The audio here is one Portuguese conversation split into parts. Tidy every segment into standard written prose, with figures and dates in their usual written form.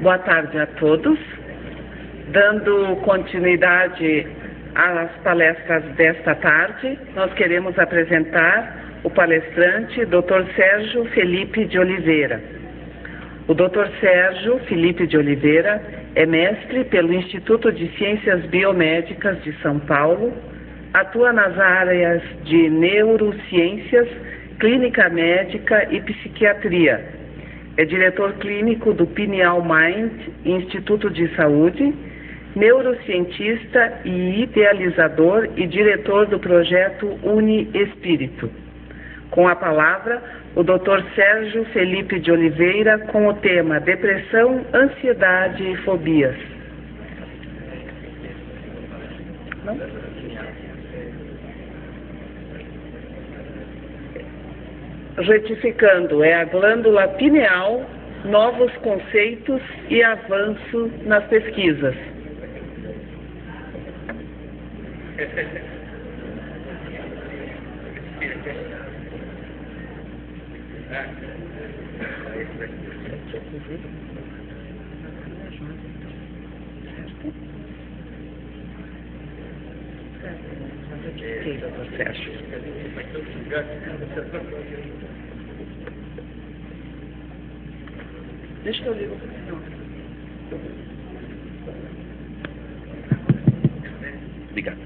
Boa tarde a todos. Dando continuidade às palestras desta tarde, nós queremos apresentar o palestrante Dr. Sérgio Felipe de Oliveira. O Dr. Sérgio Felipe de Oliveira é mestre pelo Instituto de Ciências Biomédicas de São Paulo, atua nas áreas de neurociências, clínica médica e psiquiatria. É diretor clínico do Pineal Mind Instituto de Saúde, neurocientista e idealizador e diretor do projeto Uni Espírito. Com a palavra, o Dr. Sérgio Felipe de Oliveira com o tema Depressão, Ansiedade e Fobias. Não? Retificando, é a glândula pineal, novos conceitos e avanço nas pesquisas. Deixa eu ligar. Obrigado.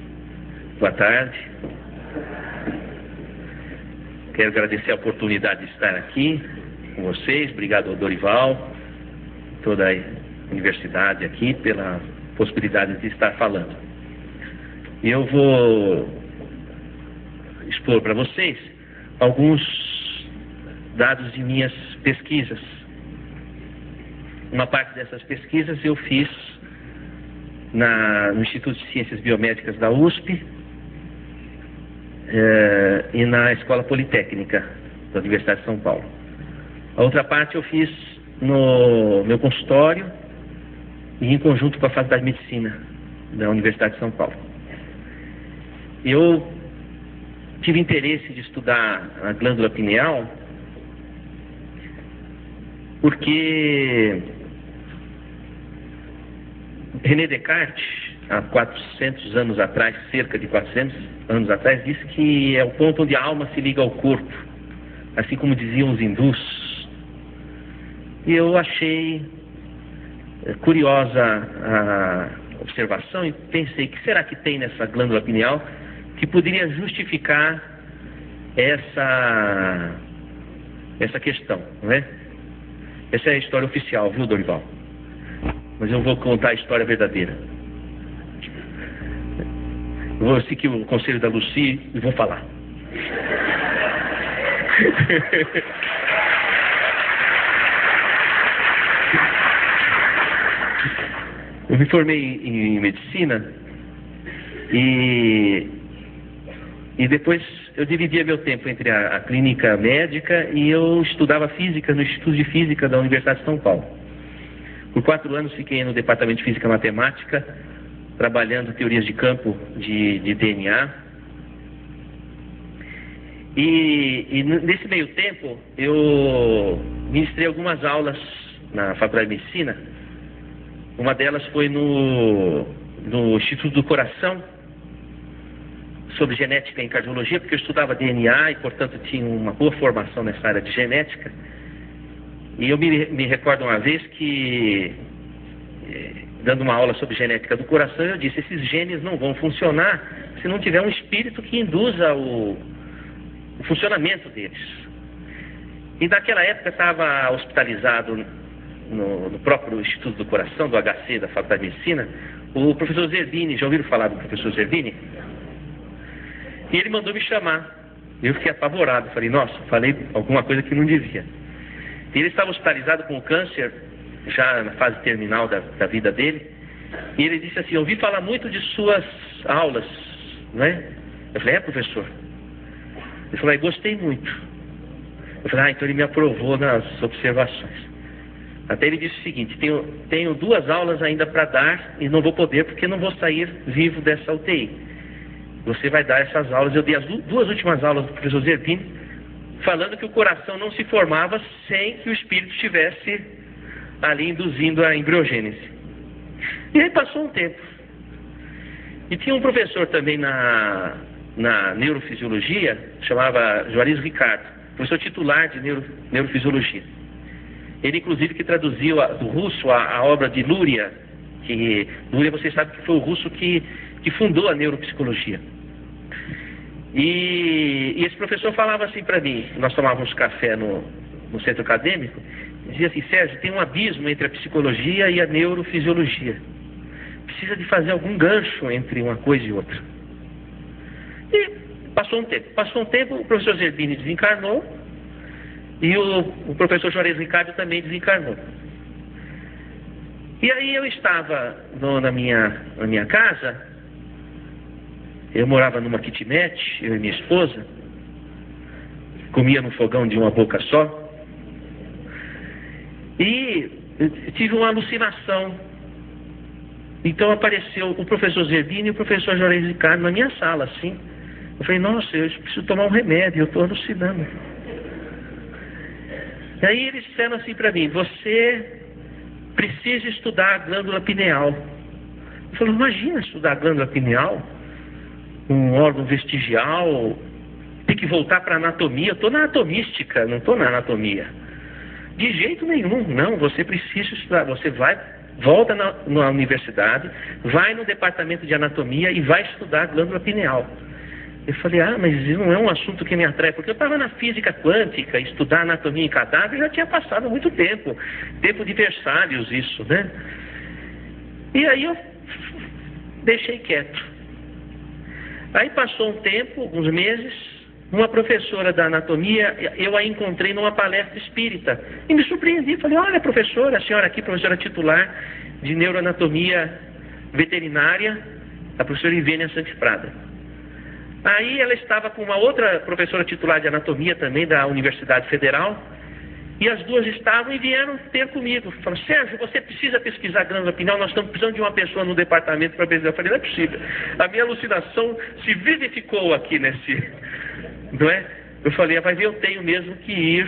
Boa tarde. Quero agradecer a oportunidade de estar aqui com vocês. Obrigado ao Dorival, toda a universidade aqui, pela possibilidade de estar falando. Eu vou expor para vocês alguns dados de minhas pesquisas. Uma parte dessas pesquisas eu fiz no Instituto de Ciências Biomédicas da USP e na Escola Politécnica da Universidade de São Paulo. A outra parte eu fiz no meu consultório e em conjunto com a Faculdade de Medicina da Universidade de São Paulo. Eu tive interesse de estudar a glândula pineal porque René Descartes, há 400 anos atrás, cerca de 400 anos atrás, disse que é o ponto onde a alma se liga ao corpo, assim como diziam os hindus. E eu achei curiosa a observação e pensei, que será que tem nessa glândula pineal que poderia justificar essa questão, não é? Essa é a história oficial, viu, Dorival? Mas eu vou contar a história verdadeira. Eu vou seguir o conselho da Lucy e vou falar. Eu me formei em medicina e depois eu dividia meu tempo entre a clínica médica e eu estudava física no Instituto de Física da Universidade de São Paulo. Por 4 anos fiquei no Departamento de Física e Matemática, trabalhando teorias de campo de DNA. E nesse meio tempo eu ministrei algumas aulas na Faculdade de Medicina. Uma delas foi no Instituto do Coração, sobre genética em cardiologia, porque eu estudava DNA e, portanto, tinha uma boa formação nessa área de genética. E eu me recordo uma vez que, dando uma aula sobre genética do coração, eu disse, esses genes não vão funcionar se não tiver um espírito que induza o funcionamento deles. E naquela época estava hospitalizado no próprio Instituto do Coração, do HC, da Faculdade de Medicina, o professor Zerbini, já ouviram falar do professor Zerbini? E ele mandou me chamar. Eu fiquei apavorado, falei, nossa, falei alguma coisa que não devia. E ele estava hospitalizado com câncer, já na fase terminal da vida dele, e ele disse assim, ouvi falar muito de suas aulas, né? Eu falei, professor? Ele falou, gostei muito. Eu falei, então ele me aprovou nas observações. Até ele disse o seguinte, tenho 2 aulas ainda para dar e não vou poder porque não vou sair vivo dessa UTI. Você vai dar essas aulas. Eu dei as 2 últimas aulas do professor Zerbini, falando que o coração não se formava sem que o espírito estivesse ali induzindo a embriogênese. E aí passou um tempo. E tinha um professor também na neurofisiologia, chamava Juarez Ricardo, professor titular de neurofisiologia. Ele, inclusive, que traduziu do russo a obra de Luria, que Luria, vocês sabem que foi o russo que fundou a neuropsicologia. E esse professor falava assim para mim, nós tomávamos café no centro acadêmico, dizia assim, Sérgio, tem um abismo entre a psicologia e a neurofisiologia. Precisa de fazer algum gancho entre uma coisa e outra. E passou um tempo, o professor Zerbini desencarnou e o professor Juarez Ricardo também desencarnou. E aí eu estava na minha casa, eu morava numa kitnet, eu e minha esposa, comia no fogão de uma boca só, e tive uma alucinação. Então apareceu o professor Zerbini e o professor Juarez Ricardo na minha sala, assim. Eu falei, nossa, eu preciso tomar um remédio, eu estou alucinando. E aí eles disseram assim para mim, você precisa estudar a glândula pineal. Eu falei, imagina estudar a glândula pineal, um órgão vestigial, tem que voltar para a anatomia. Eu estou na anatomística, não estou na anatomia. De jeito nenhum, não, você precisa estudar, você volta na universidade, vai no departamento de anatomia e vai estudar a glândula pineal. Eu falei, mas isso não é um assunto que me atrai, porque eu estava na física quântica, estudar anatomia em cadáver já tinha passado muito tempo de Versalhes isso, né? E aí eu deixei quieto. Aí passou um tempo, alguns meses, uma professora da anatomia, eu a encontrei numa palestra espírita, e me surpreendi, falei, olha professora, a senhora aqui, professora titular de neuroanatomia veterinária, a professora Ivênia Santos Prada. Aí ela estava com uma outra professora titular de anatomia também da Universidade Federal, e as duas estavam e vieram ter comigo. Falaram, Sérgio, você precisa pesquisar a glândula pineal, nós estamos precisando de uma pessoa no departamento para pesquisar. Eu falei, não é possível. A minha alucinação se verificou aqui não é? Eu falei, mas eu tenho mesmo que ir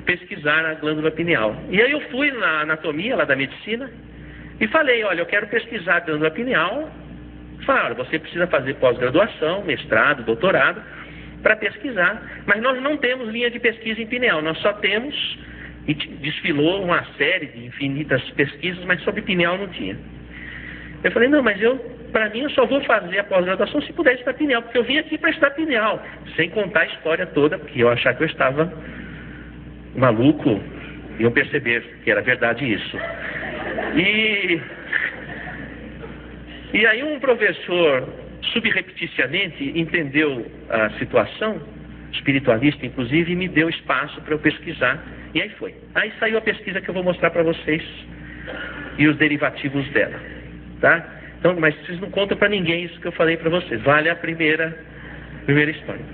pesquisar a glândula pineal. E aí eu fui na anatomia lá da medicina e falei, olha, eu quero pesquisar a glândula pineal. Falaram, você precisa fazer pós-graduação, mestrado, doutorado, para pesquisar. Mas nós não temos linha de pesquisa em pineal, nós só temos, e desfilou uma série de infinitas pesquisas, mas sobre pineal não tinha. Eu falei, não, mas para mim eu só vou fazer a pós-graduação se puder estudar pineal, porque eu vim aqui para estudar pineal, sem contar a história toda, porque eu achava que eu estava maluco, e eu perceber que era verdade isso. E aí um professor, subrepeticiamente, entendeu a situação, espiritualista inclusive, e me deu espaço para eu pesquisar. E aí foi. Aí saiu a pesquisa que eu vou mostrar para vocês e os derivativos dela. Tá? Então, mas vocês não contam para ninguém isso que eu falei para vocês. Vale a primeira história.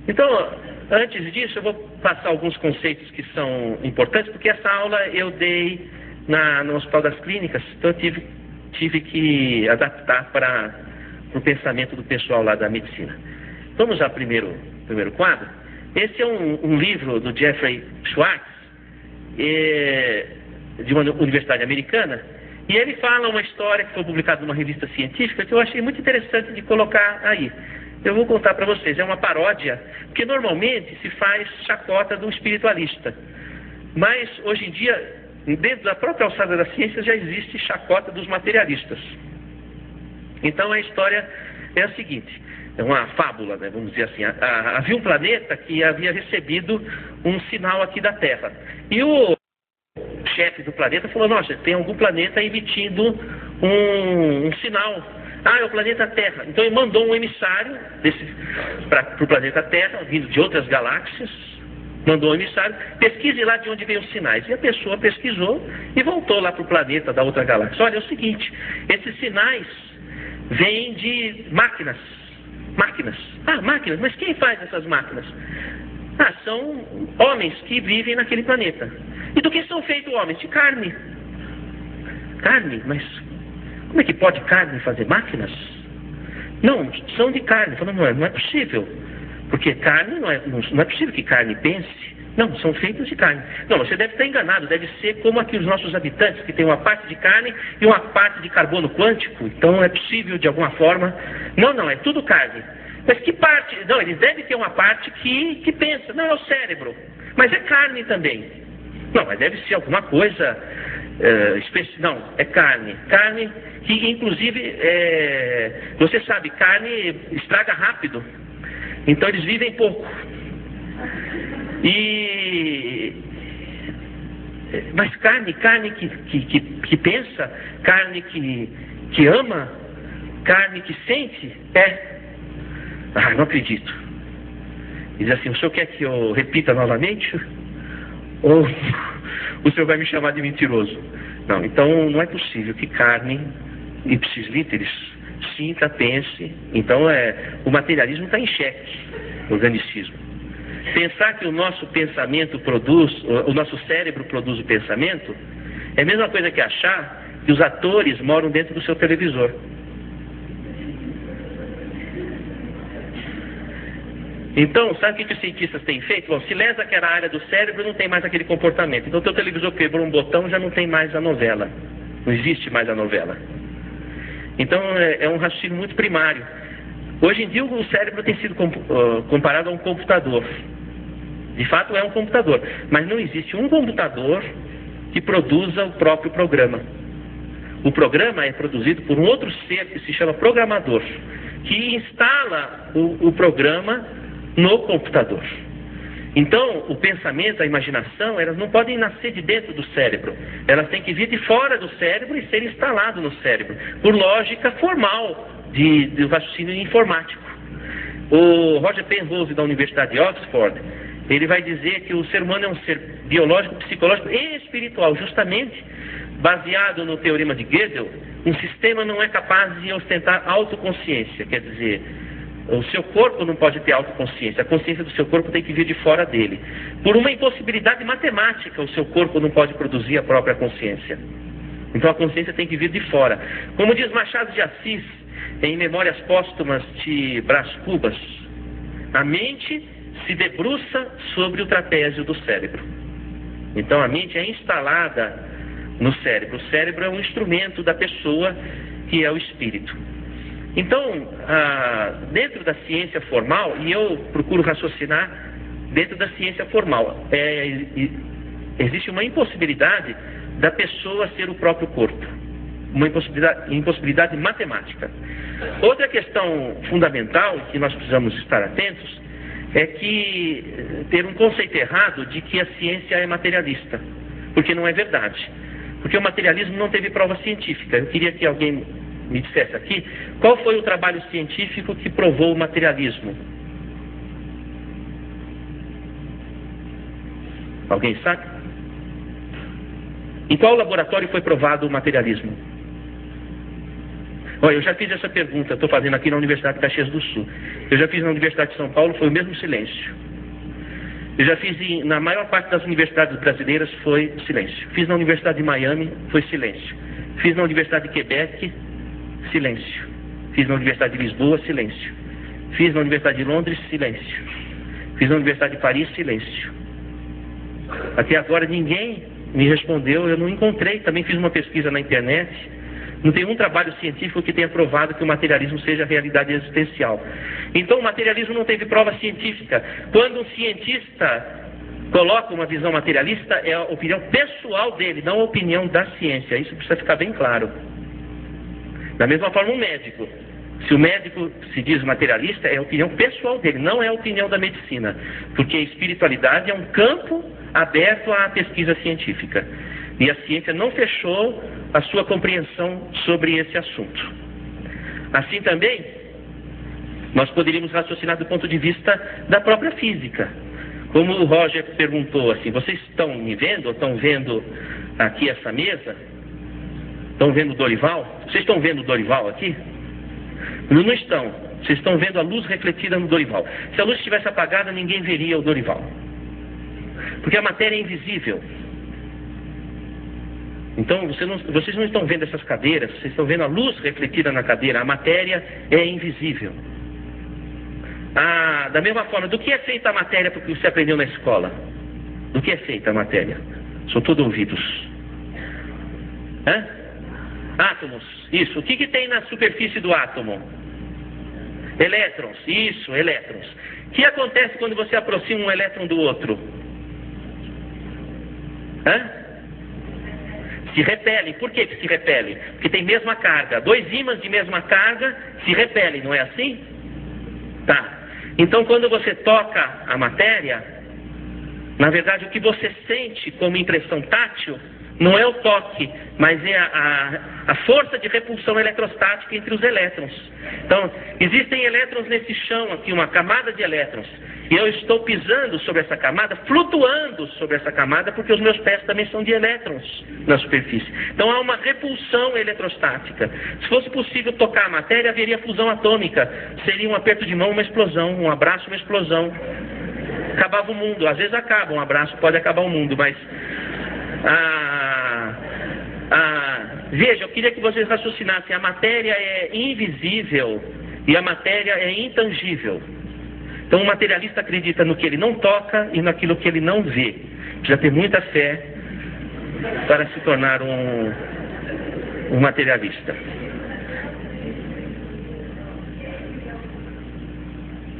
Então, antes disso, eu vou passar alguns conceitos que são importantes, porque essa aula eu dei no Hospital das Clínicas, então eu tive que adaptar para o pensamento do pessoal lá da medicina. Vamos ao primeiro quadro. Esse é um livro do Jeffrey Schwartz, de uma universidade americana, e ele fala uma história que foi publicada numa revista científica que eu achei muito interessante de colocar aí. Eu vou contar para vocês, é uma paródia, porque normalmente se faz chacota do espiritualista, mas hoje em dia, dentro da própria alçada da ciência já existe chacota dos materialistas. Então a história é a seguinte, é uma fábula, né, vamos dizer assim. Havia um planeta que havia recebido um sinal aqui da Terra. E o chefe do planeta falou, nossa, tem algum planeta emitindo um sinal. Ah, é o planeta Terra. Então ele mandou um emissário para o planeta Terra, vindo de outras galáxias, mandou um emissário, pesquise lá de onde veio os sinais. E a pessoa pesquisou e voltou lá para o planeta da outra galáxia. Olha, é o seguinte, esses sinais vêm de máquinas. Máquinas. Ah, máquinas, mas quem faz essas máquinas? Ah, são homens que vivem naquele planeta. E do que são feitos homens? De carne. Carne? Mas como é que pode carne fazer máquinas? Não, são de carne. Falando, não é possível. Porque carne, não é possível que carne pense. Não, são feitos de carne. Não, você deve estar enganado. Deve ser como aqui os nossos habitantes, que tem uma parte de carne e uma parte de carbono quântico. Então é possível de alguma forma. Não, é tudo carne. Mas que parte? Não, eles devem ter uma parte que pensa. Não, é o cérebro. Mas é carne também. Não, mas deve ser alguma coisa especial. Não, é carne. Carne que, inclusive, você sabe, carne estraga rápido. Então eles vivem pouco. Mas carne que pensa, carne que ama, carne que sente, Ah, não acredito. Diz assim, o senhor quer que eu repita novamente? Ou o senhor vai me chamar de mentiroso? Não, então não é possível que carne, ipsis literis, sinta, pense. Então o materialismo está em xeque, o organicismo. Pensar que o nosso pensamento o nosso cérebro produz o pensamento, é a mesma coisa que achar que os atores moram dentro do seu televisor. Então, sabe o que os cientistas têm feito? Bom, se lesa que era a área do cérebro, não tem mais aquele comportamento. Então, o teu televisor quebrou um botão, já não tem mais a novela. Não existe mais a novela. Então, é um raciocínio muito primário. Hoje em dia, o cérebro tem sido comparado a um computador. De fato, é um computador. Mas não existe um computador que produza o próprio programa. O programa é produzido por um outro ser que se chama programador, que instala o programa no computador. Então, o pensamento, a imaginação, elas não podem nascer de dentro do cérebro. Elas têm que vir de fora do cérebro e ser instalado no cérebro, por lógica formal do raciocínio informático. O Roger Penrose, da Universidade de Oxford, ele vai dizer que o ser humano é um ser biológico, psicológico e espiritual, justamente baseado no teorema de Gödel. Um sistema não é capaz de ostentar autoconsciência, quer dizer, o seu corpo não pode ter autoconsciência, a consciência do seu corpo tem que vir de fora dele. Por uma impossibilidade matemática, o seu corpo não pode produzir a própria consciência. Então a consciência tem que vir de fora. Como diz Machado de Assis, em Memórias Póstumas de Brás Cubas, a mente se debruça sobre o trapézio do cérebro. Então a mente é instalada no cérebro. O cérebro é um instrumento da pessoa, que é o espírito. Então, dentro da ciência formal, e eu procuro raciocinar dentro da ciência formal, existe uma impossibilidade da pessoa ser o próprio corpo. Uma impossibilidade matemática. Outra questão fundamental que nós precisamos estar atentos é que ter um conceito errado de que a ciência é materialista, porque não é verdade. Porque o materialismo não teve prova científica. Eu queria que alguém me dissesse aqui qual foi o trabalho científico que provou o materialismo. Alguém sabe? Em qual laboratório foi provado o materialismo? Olha, eu já fiz essa pergunta, estou fazendo aqui na Universidade de Caxias do Sul. Eu já fiz na Universidade de São Paulo, foi o mesmo silêncio. Eu já fiz na maior parte das universidades brasileiras, foi silêncio. Fiz na Universidade de Miami, foi silêncio. Fiz na Universidade de Quebec, silêncio. Fiz na Universidade de Lisboa, silêncio. Fiz na Universidade de Londres, silêncio. Fiz na Universidade de Paris, silêncio. Até agora ninguém me respondeu, eu não encontrei. Também fiz uma pesquisa na internet. Não tem um trabalho científico que tenha provado que o materialismo seja a realidade existencial. Então o materialismo não teve prova científica. Quando um cientista coloca uma visão materialista, é a opinião pessoal dele, não a opinião da ciência. Isso precisa ficar bem claro. Da mesma forma, um médico. Se o médico se diz materialista, é a opinião pessoal dele, não é a opinião da medicina. Porque a espiritualidade é um campo aberto à pesquisa científica. E a ciência não fechou a sua compreensão sobre esse assunto. Assim também, nós poderíamos raciocinar do ponto de vista da própria física. Como o Roger perguntou assim, vocês estão me vendo? Ou estão vendo aqui essa mesa? Estão vendo o Dorival? Vocês estão vendo o Dorival aqui? Não estão. Vocês estão vendo a luz refletida no Dorival. Se a luz estivesse apagada, ninguém veria o Dorival. Porque a matéria é invisível. Então, vocês não estão vendo essas cadeiras, vocês estão vendo a luz refletida na cadeira. A matéria é invisível. Da mesma forma, do que é feita a matéria porque você aprendeu na escola? Do que é feita a matéria? São todos ouvidos. Átomos, isso. O que tem na superfície do átomo? Elétrons, isso, elétrons. O que acontece quando você aproxima um elétron do outro? Se repelem. Por que se repelem? Porque tem mesma carga. Dois ímãs de mesma carga se repelem, não é assim? Tá. Então, quando você toca a matéria, na verdade, o que você sente como impressão tátil não é o toque, mas é a força de repulsão eletrostática entre os elétrons. Então, existem elétrons nesse chão aqui, uma camada de elétrons. E eu estou pisando sobre essa camada, flutuando sobre essa camada, porque os meus pés também são de elétrons na superfície. Então há uma repulsão eletrostática. Se fosse possível tocar a matéria, haveria fusão atômica. Seria um aperto de mão, uma explosão, um abraço, uma explosão. Acabava o mundo. Às vezes acaba, um abraço pode acabar o mundo, mas... Veja, eu queria que vocês raciocinassem. A matéria é invisível e a matéria é intangível. Então o materialista acredita no que ele não toca e naquilo que ele não vê. Precisa ter muita fé para se tornar um materialista.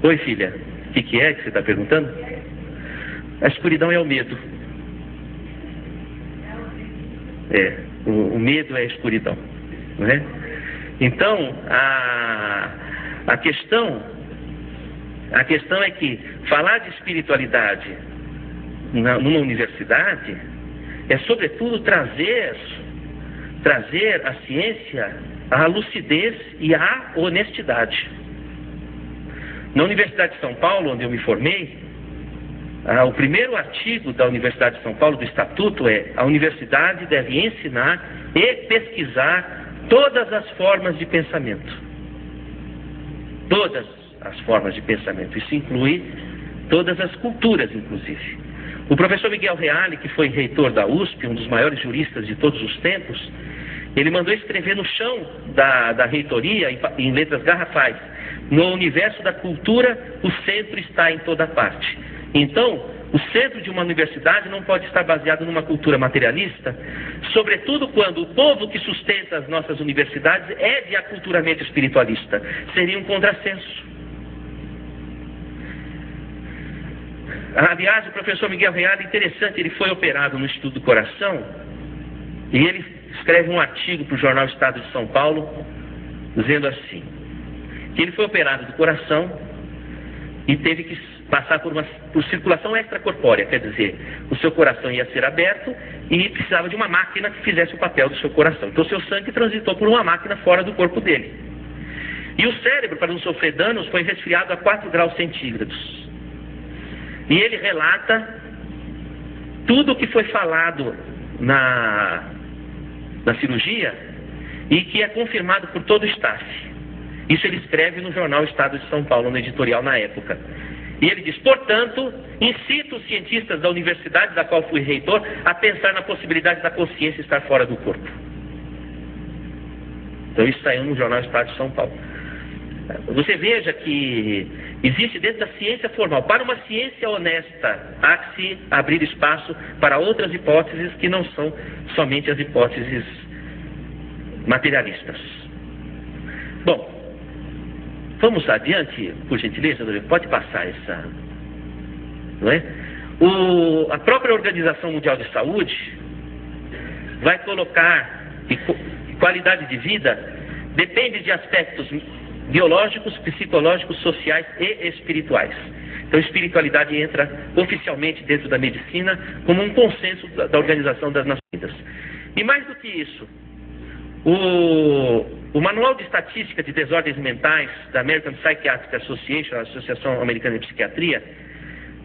Oi, filha. O que é que você está perguntando? A escuridão é o medo. O medo é a escuridão, não é? Então, a questão é que falar de espiritualidade numa universidade é, sobretudo, trazer à ciência a lucidez e a honestidade. Na Universidade de São Paulo, onde eu me formei, o primeiro artigo da Universidade de São Paulo, do Estatuto, é: a universidade deve ensinar e pesquisar todas as formas de pensamento. Todas as formas de pensamento. Isso inclui todas as culturas, inclusive. O professor Miguel Reale, que foi reitor da USP, um dos maiores juristas de todos os tempos, ele mandou escrever no chão da reitoria, em letras garrafais: no universo da cultura, o centro está em toda parte. Então, o centro de uma universidade não pode estar baseado numa cultura materialista, sobretudo quando o povo que sustenta as nossas universidades é de aculturamento espiritualista. Seria um contrassenso. Aliás, o professor Miguel Reale, interessante, ele foi operado no Instituto do Coração e ele escreve um artigo para o jornal Estado de São Paulo, dizendo assim, que ele foi operado do coração e teve que passar por circulação extracorpórea, quer dizer, o seu coração ia ser aberto e precisava de uma máquina que fizesse o papel do seu coração. Então, o seu sangue transitou por uma máquina fora do corpo dele. E o cérebro, para não sofrer danos, foi resfriado a 4 graus centígrados. E ele relata tudo o que foi falado na cirurgia e que é confirmado por todo o staff. Isso ele escreve no jornal Estado de São Paulo, no editorial na época. E ele diz: portanto, incito os cientistas da universidade da qual fui reitor a pensar na possibilidade da consciência estar fora do corpo. Então isso saiu no jornal Estado de São Paulo. Você veja que existe dentro da ciência formal, para uma ciência honesta, há que se abrir espaço para outras hipóteses que não são somente as hipóteses materialistas. Bom, vamos adiante, por gentileza, pode passar essa, não é? A própria Organização Mundial de Saúde vai colocar que qualidade de vida depende de aspectos biológicos, psicológicos, sociais e espirituais. Então, espiritualidade entra oficialmente dentro da medicina como um consenso da Organização das Nações Unidas. E mais do que isso, o Manual de Estatística de Desordens Mentais da American Psychiatric Association, a Associação Americana de Psiquiatria,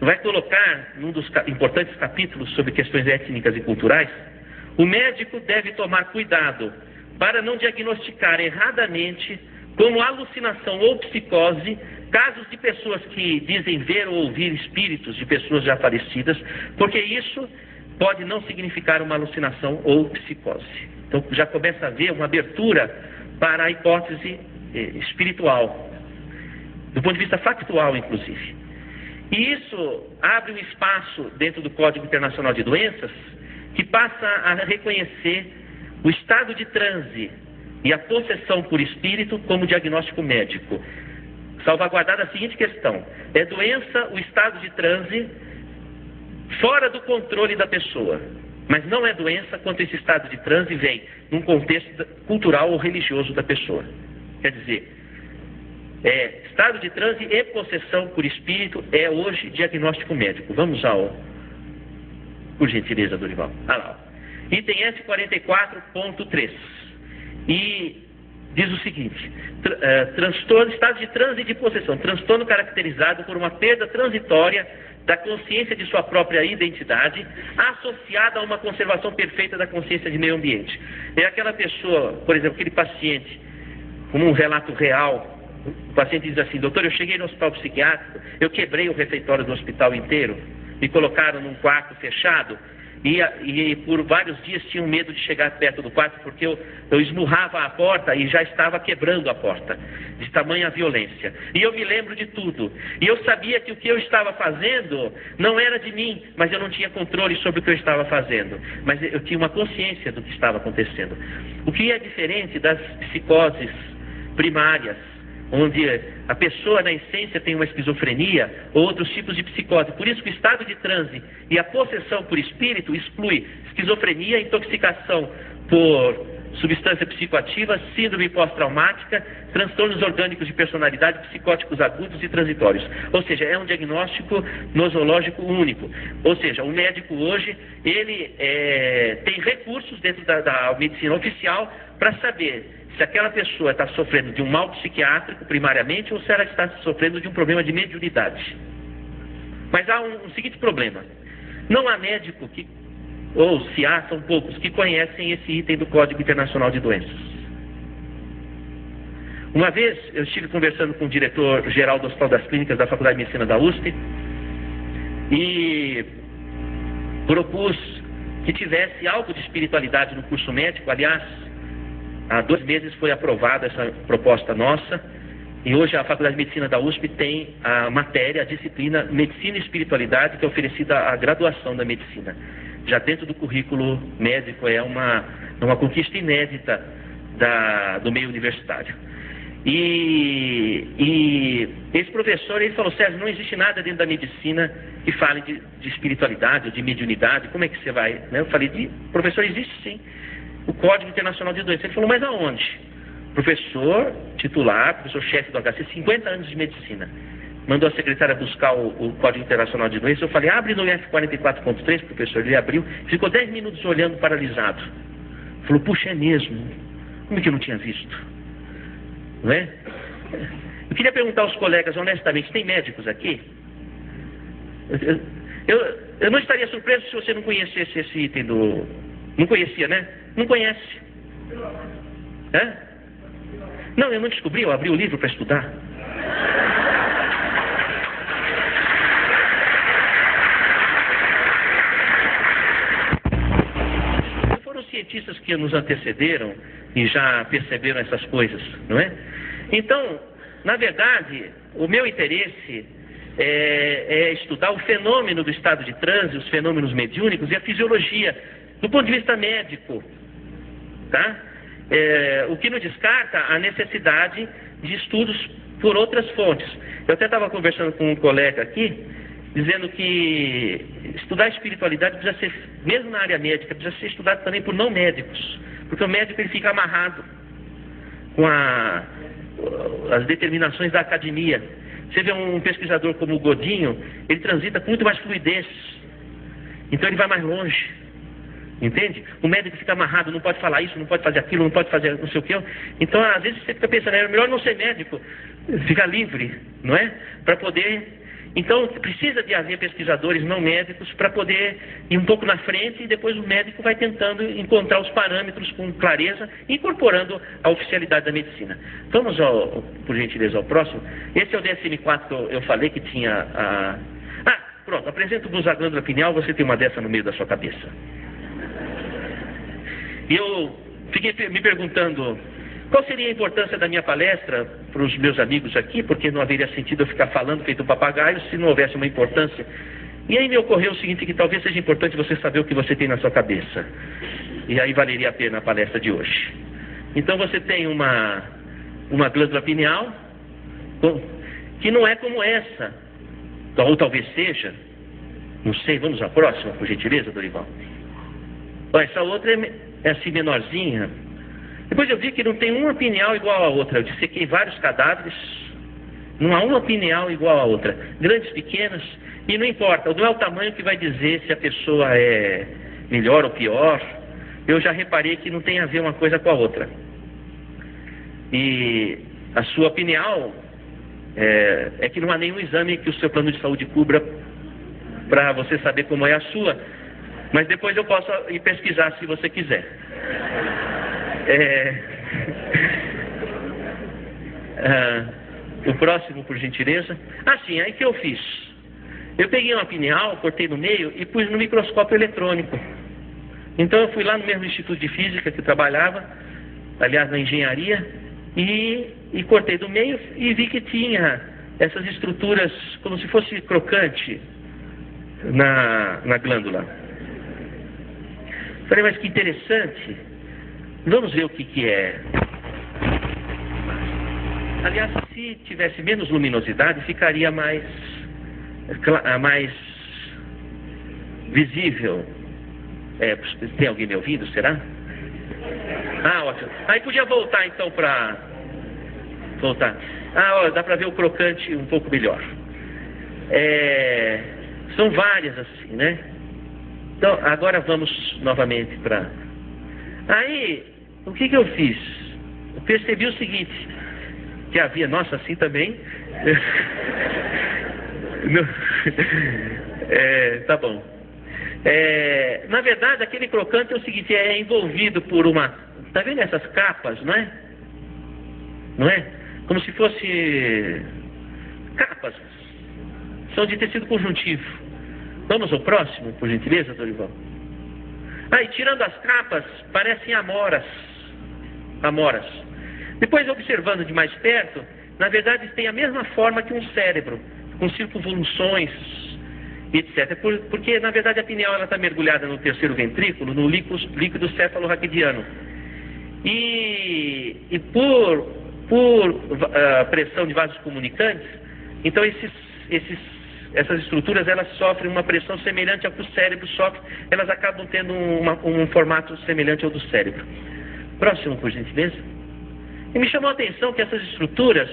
vai colocar, num dos importantes capítulos sobre questões étnicas e culturais, o médico deve tomar cuidado para não diagnosticar erradamente como alucinação ou psicose casos de pessoas que dizem ver ou ouvir espíritos de pessoas já falecidas, porque isso pode não significar uma alucinação ou psicose. Então já começa a haver uma abertura para a hipótese espiritual, do ponto de vista factual, inclusive. E isso abre um espaço dentro do Código Internacional de Doenças que passa a reconhecer o estado de transe e a possessão por espírito como diagnóstico médico, salvaguardada a seguinte questão: é doença o estado de transe fora do controle da pessoa, mas não é doença quando esse estado de transe vem num contexto cultural ou religioso da pessoa. Quer dizer, estado de transe e possessão por espírito é hoje diagnóstico médico. Vamos por gentileza, Dorival. Lá. Item S44.3. E diz o seguinte: transtorno, estado de transe e de possessão. Transtorno caracterizado por uma perda transitória da consciência de sua própria identidade, associada a uma conservação perfeita da consciência de meio ambiente. É aquela pessoa, por exemplo, aquele paciente, como um relato real, o paciente diz assim: doutor, eu cheguei no hospital psiquiátrico, eu quebrei o refeitório do hospital inteiro, me colocaram num quarto fechado, e por vários dias tinham medo de chegar perto do quarto, porque eu esmurrava a porta e já estava quebrando a porta, de tamanha violência. E eu me lembro de tudo. E eu sabia que o que eu estava fazendo não era de mim, mas eu não tinha controle sobre o que eu estava fazendo. Mas eu tinha uma consciência do que estava acontecendo. O que é diferente das psicoses primárias, onde a pessoa, na essência, tem uma esquizofrenia ou outros tipos de psicose. Por isso que o estado de transe e a possessão por espírito exclui esquizofrenia, intoxicação por substância psicoativa, síndrome pós-traumática, transtornos orgânicos de personalidade, psicóticos agudos e transitórios. Ou seja, é um diagnóstico nosológico único. Ou seja, o médico hoje, ele tem recursos dentro da medicina oficial para saber se aquela pessoa está sofrendo de um mal psiquiátrico primariamente ou se ela está sofrendo de um problema de mediunidade. Mas há um seguinte problema: não há médico ou se há, são poucos, que conhecem esse item do Código Internacional de Doenças. Uma vez eu estive conversando com o diretor-geral do Hospital das Clínicas da Faculdade de Medicina da USP e propus que tivesse algo de espiritualidade no curso médico. Aliás, há 2 meses foi aprovada essa proposta nossa, e hoje a Faculdade de Medicina da USP tem a matéria, a disciplina Medicina e Espiritualidade, que é oferecida à graduação da medicina. Já dentro do currículo médico, é uma conquista inédita do meio universitário. E esse professor, ele falou: Sérgio, não existe nada dentro da medicina que fale de espiritualidade ou de mediunidade, como é que você vai? Eu falei: professor, existe sim. O Código Internacional de Doenças. Ele falou: mas aonde? Professor titular, professor-chefe do HC, 50 anos de medicina. Mandou a secretária buscar o Código Internacional de Doenças. Eu falei: abre no F44.3, professor. Ele abriu, ficou 10 minutos olhando paralisado. Falou: puxa, é mesmo? Como é que eu não tinha visto? Não é? Eu queria perguntar aos colegas, honestamente, tem médicos aqui? Eu não estaria surpreso se você não conhecesse esse item do... Não conhecia, né? Não conhece. Não, eu não descobri, eu abri o livro para estudar. Foram cientistas que nos antecederam e já perceberam essas coisas, não é? Então, na verdade, o meu interesse é estudar o fenômeno do estado de transe, os fenômenos mediúnicos e a fisiologia, do ponto de vista médico, tá? O que não descarta a necessidade de estudos por outras fontes. Eu até estava conversando com um colega aqui, dizendo que estudar espiritualidade precisa ser, mesmo na área médica, precisa ser estudado também por não médicos, porque o médico ele fica amarrado com as determinações da academia. Você vê um pesquisador como o Godinho, ele transita com muito mais fluidez. Então ele vai mais longe. Entende? O médico fica amarrado, não pode falar isso, não pode fazer aquilo, não pode fazer não sei o que. Então, às vezes você fica pensando, é melhor não ser médico, ficar livre, não é? Para poder... Então, precisa de haver pesquisadores não médicos para poder ir um pouco na frente e depois o médico vai tentando encontrar os parâmetros com clareza, incorporando a oficialidade da medicina. Vamos, por gentileza, ao próximo. Esse é o DSM-4 que eu falei que tinha a... Pronto, apresento o bus da glândula pineal, você tem uma dessa no meio da sua cabeça. E eu fiquei me perguntando qual seria a importância da minha palestra para os meus amigos aqui, porque não haveria sentido eu ficar falando feito um papagaio se não houvesse uma importância. E aí me ocorreu o seguinte, que talvez seja importante você saber o que você tem na sua cabeça. E aí valeria a pena a palestra de hoje. Então você tem uma glândula pineal, que não é como essa, ou talvez seja, não sei, vamos à próxima, por gentileza, Dorival. Essa outra é assim menorzinha. Depois eu vi que não tem uma pineal igual a outra. Eu dissequei vários cadáveres, não há uma pineal igual a outra. Grandes, pequenas, e não importa, não é o tamanho que vai dizer se a pessoa é melhor ou pior. Eu já reparei que não tem a ver uma coisa com a outra. E a sua pineal é que não há nenhum exame que o seu plano de saúde cubra para você saber como é a sua. Mas depois eu posso ir pesquisar se você quiser. O próximo, por gentileza. Sim, aí que eu fiz. Eu peguei uma pineal, cortei no meio e pus no microscópio eletrônico. Então eu fui lá no mesmo instituto de física que eu trabalhava, aliás na engenharia, e cortei do meio e vi que tinha essas estruturas como se fosse crocante na glândula. Falei, mas que interessante. Vamos ver o que é. Aliás, se tivesse menos luminosidade, ficaria mais visível. Tem alguém me ouvindo, será? Ótimo. Aí podia voltar então para... Voltar. Dá para ver o crocante um pouco melhor. São várias assim, né? Então, agora vamos novamente para... Aí, o que eu fiz? Eu percebi o seguinte, que havia... Nossa, assim também... Tá bom. Na verdade, aquele crocante é o seguinte, é envolvido por uma... Tá vendo essas capas, não é? Não é? Como se fosse... capas. São de tecido conjuntivo. Vamos ao próximo, por gentileza, Dorival. E tirando as capas, parecem amoras. Depois, observando de mais perto, na verdade tem a mesma forma que um cérebro, com circunvoluções, etc. Porque, na verdade, a pineal está mergulhada no terceiro ventrículo, no líquido cefalorraquidiano. E por pressão de vasos comunicantes, então essas estruturas elas sofrem uma pressão semelhante ao que o cérebro sofre, elas acabam tendo um formato semelhante ao do cérebro. Próximo, por gentileza. E me chamou a atenção que essas estruturas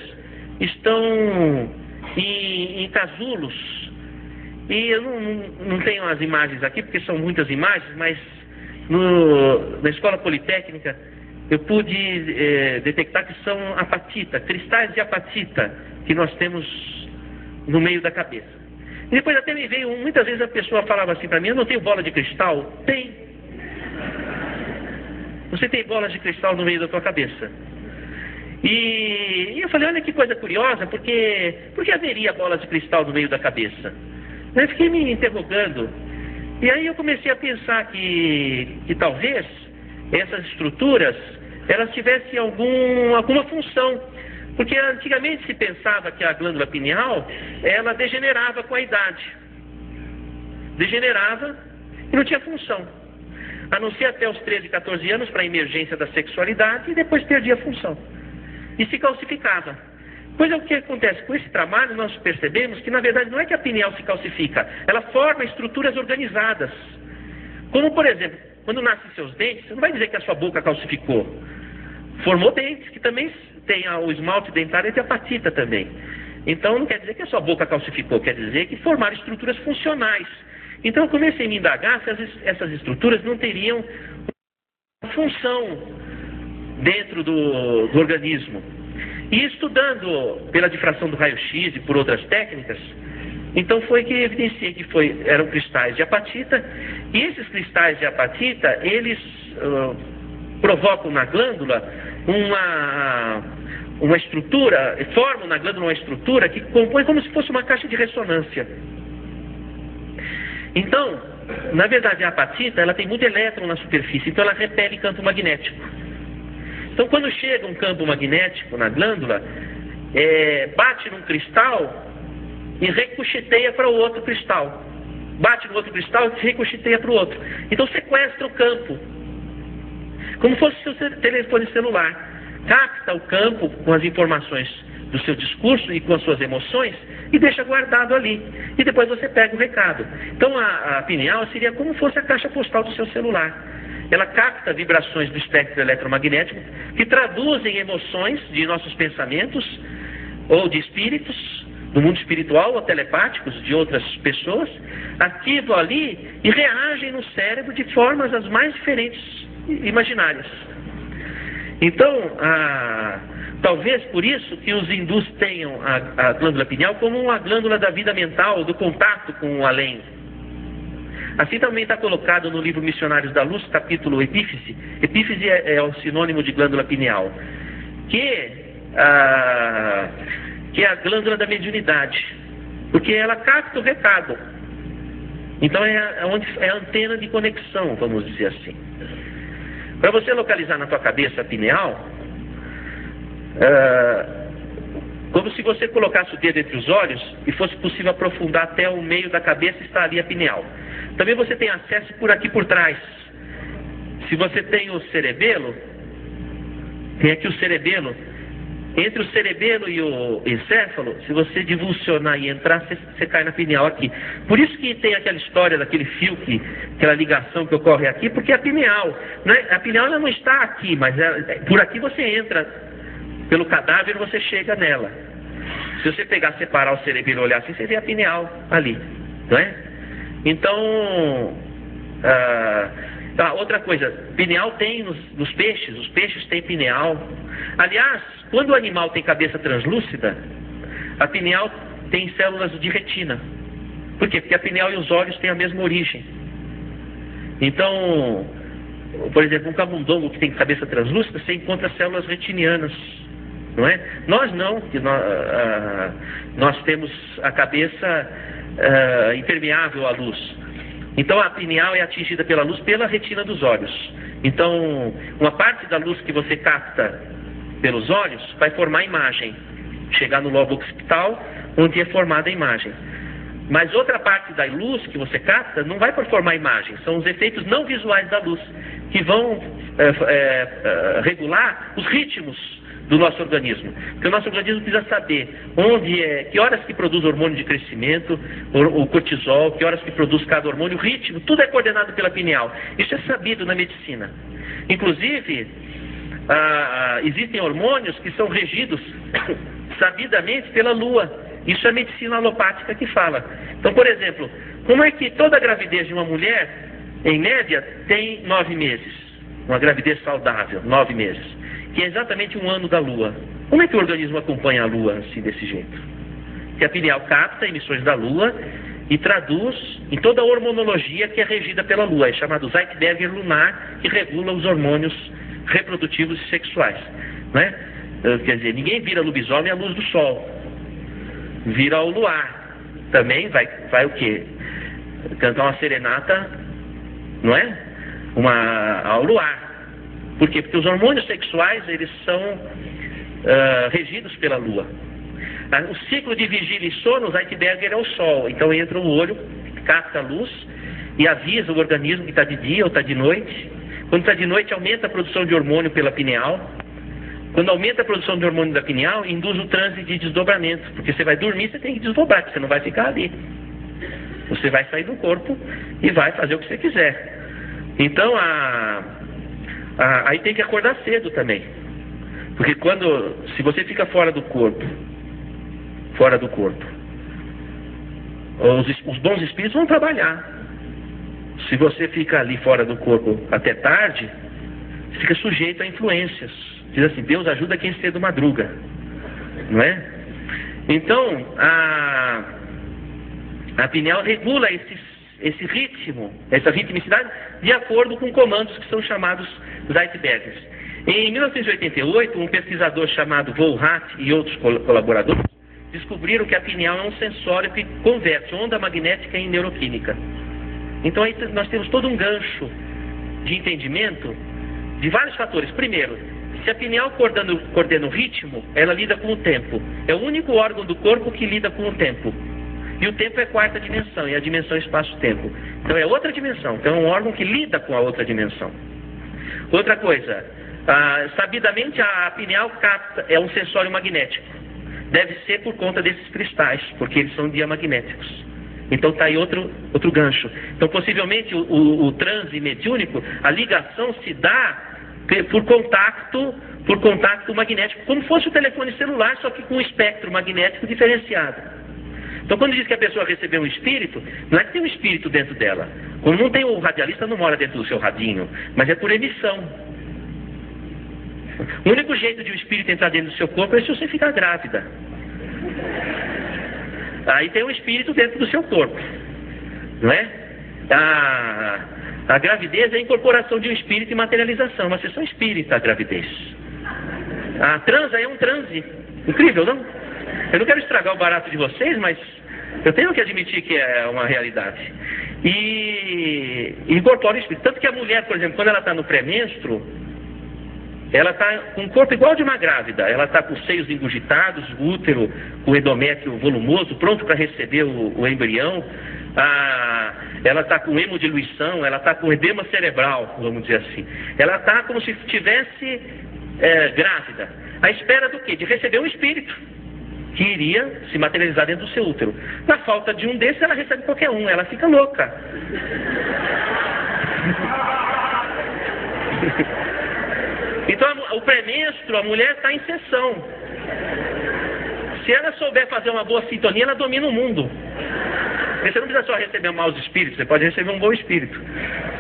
estão em casulos. E eu não tenho as imagens aqui, porque são muitas imagens, mas na escola politécnica eu pude detectar que são apatita, cristais de apatita que nós temos no meio da cabeça. E depois até me veio, muitas vezes a pessoa falava assim para mim, eu não tenho bola de cristal? Tem. Você tem bolas de cristal no meio da tua cabeça. E eu falei, olha que coisa curiosa, por que haveria bolas de cristal no meio da cabeça? Eu fiquei me interrogando. E aí eu comecei a pensar que talvez essas estruturas, elas tivessem alguma função. Porque antigamente se pensava que a glândula pineal, ela degenerava com a idade. Degenerava e não tinha função. A não ser até os 13, 14 anos para a emergência da sexualidade e depois perdia a função. E se calcificava. Pois é o que acontece com esse trabalho, nós percebemos que na verdade não é que a pineal se calcifica, ela forma estruturas organizadas. Como por exemplo, quando nascem seus dentes, você não vai dizer que a sua boca calcificou. formou dentes, que também tem o esmalte dentário e tem a apatita também. Então não quer dizer que a sua boca calcificou, quer dizer que formaram estruturas funcionais. Então eu comecei a me indagar se essas estruturas não teriam uma função dentro do organismo. E estudando pela difração do raio-x e por outras técnicas, então foi que evidenciei que eram cristais de apatita, e esses cristais de apatita, eles provocam na glândula uma estrutura, formam na glândula uma estrutura que compõe como se fosse uma caixa de ressonância. Então, na verdade, a apatita, ela tem muito elétron na superfície, então ela repele campo magnético. Então, quando chega um campo magnético na glândula, bate num cristal e ricocheteia para o outro cristal. Bate no outro cristal e ricocheteia para o outro. Então, sequestra o campo. Como fosse seu telefone celular. Capta o campo com as informações do seu discurso e com as suas emoções e deixa guardado ali. E depois você pega o recado. Então, a pineal seria como fosse a caixa postal do seu celular. Ela capta vibrações do espectro eletromagnético que traduzem emoções de nossos pensamentos ou de espíritos do mundo espiritual ou telepáticos de outras pessoas, ativam ali e reagem no cérebro de formas as mais diferentes imaginárias. Então, talvez por isso que os hindus tenham a glândula pineal como uma glândula da vida mental, do contato com o além. Assim também está colocado no livro Missionários da Luz, capítulo Epífise. Epífise é o sinônimo de glândula pineal, que é a glândula da mediunidade, porque ela capta o recado. Então é a antena de conexão, vamos dizer assim. Para você localizar na tua cabeça a pineal, como se você colocasse o dedo entre os olhos e fosse possível aprofundar até o meio da cabeça, está ali a pineal. Também você tem acesso por aqui por trás. Se você tem o cerebelo, tem aqui o cerebelo. Entre o cerebelo e o encéfalo, se você divulsionar e entrar, você cai na pineal aqui. Por isso que tem aquela história daquele fio, aquela ligação que ocorre aqui, porque a pineal, né? A pineal ela não está aqui, mas por aqui você entra, pelo cadáver você chega nela. Se você separar o cerebelo e olhar assim, você vê a pineal ali, não é? Então, outra coisa, pineal tem nos peixes, os peixes têm pineal. Aliás, quando o animal tem cabeça translúcida, a pineal tem células de retina. Por quê? Porque a pineal e os olhos têm a mesma origem. Então, por exemplo, um camundongo que tem cabeça translúcida, você encontra células retinianas, não é? Nós não, que nós temos a cabeça impermeável à luz. Então a pineal é atingida pela luz pela retina dos olhos. Então, uma parte da luz que você capta pelos olhos vai formar a imagem, chegar no lobo occipital, onde é formada a imagem. Mas outra parte da luz que você capta não vai formar a imagem, são os efeitos não visuais da luz, que vão regular os ritmos do nosso organismo. Porque o nosso organismo precisa saber que horas que produz hormônio de crescimento, o cortisol, que horas que produz cada hormônio, o ritmo, tudo é coordenado pela pineal. Isso é sabido na medicina. Inclusive, existem hormônios que são regidos sabidamente pela lua. Isso é a medicina alopática que fala. Então, por exemplo, como é que toda gravidez de uma mulher, em média, tem 9 meses? Uma gravidez saudável, 9 meses. Que é exatamente um ano da Lua. Como é que o organismo acompanha a Lua assim, desse jeito? Que a pineal capta emissões da Lua e traduz em toda a hormonologia que é regida pela Lua. É chamado Zeitberger lunar, que regula os hormônios reprodutivos e sexuais. Né? Quer dizer, ninguém vira lobisomem à luz do sol. Vira ao luar. Também vai o quê? Cantar uma serenata, não é? Ao luar. Por quê? Porque os hormônios sexuais, eles são regidos pela Lua. O ciclo de vigília e sono, o Zeitberger é o Sol. Então entra o olho, capta a luz e avisa o organismo que está de dia ou está de noite. Quando está de noite, aumenta a produção de hormônio pela pineal. Quando aumenta a produção de hormônio da pineal, induz o transe de desdobramento. Porque você vai dormir, você tem que desdobrar, porque você não vai ficar ali. Você vai sair do corpo e vai fazer o que você quiser. Então, aí tem que acordar cedo também. Porque se você fica fora do corpo, os bons espíritos vão trabalhar. Se você fica ali fora do corpo até tarde, você fica sujeito a influências. Diz assim, Deus ajuda quem cedo madruga, não é? Então, a pineal regula esse ritmo, essa ritmicidade, de acordo com comandos que são chamados Zeitbergers. Em 1988, um pesquisador chamado Volhat e outros colaboradores descobriram que a pineal é um sensório que converte onda magnética em neuroquímica. Então aí nós temos todo um gancho de entendimento de vários fatores. Primeiro, se a pineal coordena o ritmo, ela lida com o tempo. É o único órgão do corpo que lida com o tempo. E o tempo é a quarta dimensão, e a dimensão é espaço-tempo. Então é outra dimensão. Então é um órgão que lida com a outra dimensão. Outra coisa, sabidamente a pineal é um sensório magnético. Deve ser por conta desses cristais, porque eles são diamagnéticos. Então está aí outro gancho. Então possivelmente o transe mediúnico, a ligação se dá por contato magnético, como fosse o telefone celular, só que com um espectro magnético diferenciado. Então quando diz que a pessoa recebeu um espírito, não é que tem um espírito dentro dela. Como não tem o radialista, não mora dentro do seu radinho, mas é por emissão. O único jeito de um espírito entrar dentro do seu corpo é se você ficar grávida. Aí tem um espírito dentro do seu corpo, não é? A gravidez é a incorporação de um espírito e materialização, uma sessão espírita, a gravidez. A transa é um transe. Incrível, não? Eu não quero estragar o barato de vocês, mas eu tenho que admitir que é uma realidade. E incorpora o espírito. Tanto que a mulher, por exemplo, quando ela está no pré-menstro, ela está com um corpo igual de uma grávida. Ela está com os seios engurgitados, o útero, com o endométrio volumoso, pronto para receber o embrião. Ela está com hemodiluição, ela está com edema cerebral, vamos dizer assim. Ela está como se estivesse grávida. À espera do quê? De receber um espírito que iria se materializar dentro do seu útero. Na falta de um desses, ela recebe qualquer um. Ela fica louca. Então, o pré-menstro, a mulher está em sessão. Se ela souber fazer uma boa sintonia, ela domina o mundo. Porque você não precisa só receber maus espíritos, você pode receber um bom espírito.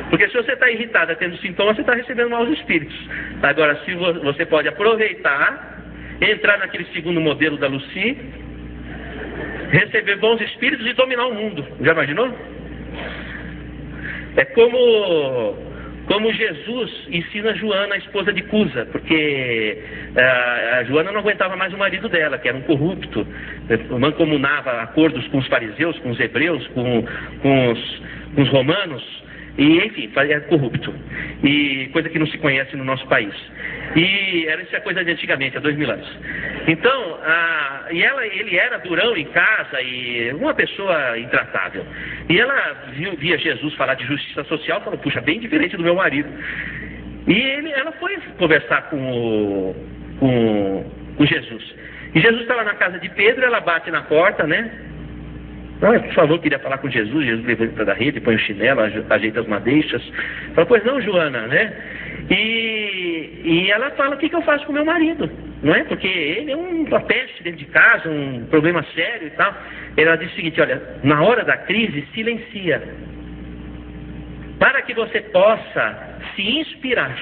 Porque se você está irritada tendo sintomas, você está recebendo maus espíritos. Agora, se você pode aproveitar, entrar naquele segundo modelo da Lucy, receber bons espíritos e dominar o mundo. Já imaginou? É como Jesus ensina Joana, a esposa de Cusa, porque a Joana não aguentava mais o marido dela, que era um corrupto, mancomunava acordos com os fariseus, com os hebreus, com os romanos, e enfim, era corrupto, e coisa que não se conhece no nosso país. E essa coisa de antigamente, há 2000 anos. Então, ele era durão em casa e uma pessoa intratável. E ela via Jesus falar de justiça social, falou, puxa, bem diferente do meu marido. E ela foi conversar com Jesus. E Jesus estava na casa de Pedro, ela bate na porta, né? Por favor, queria falar com Jesus. Jesus levanta da rede, põe o chinelo, ajeita as madeixas. Fala, pois não, Joana, né? E ela fala, o que eu faço com meu marido? Não é? Porque ele é uma peste dentro de casa, um problema sério e tal. Ela diz o seguinte, olha, na hora da crise, silencia. Para que você possa se inspirar.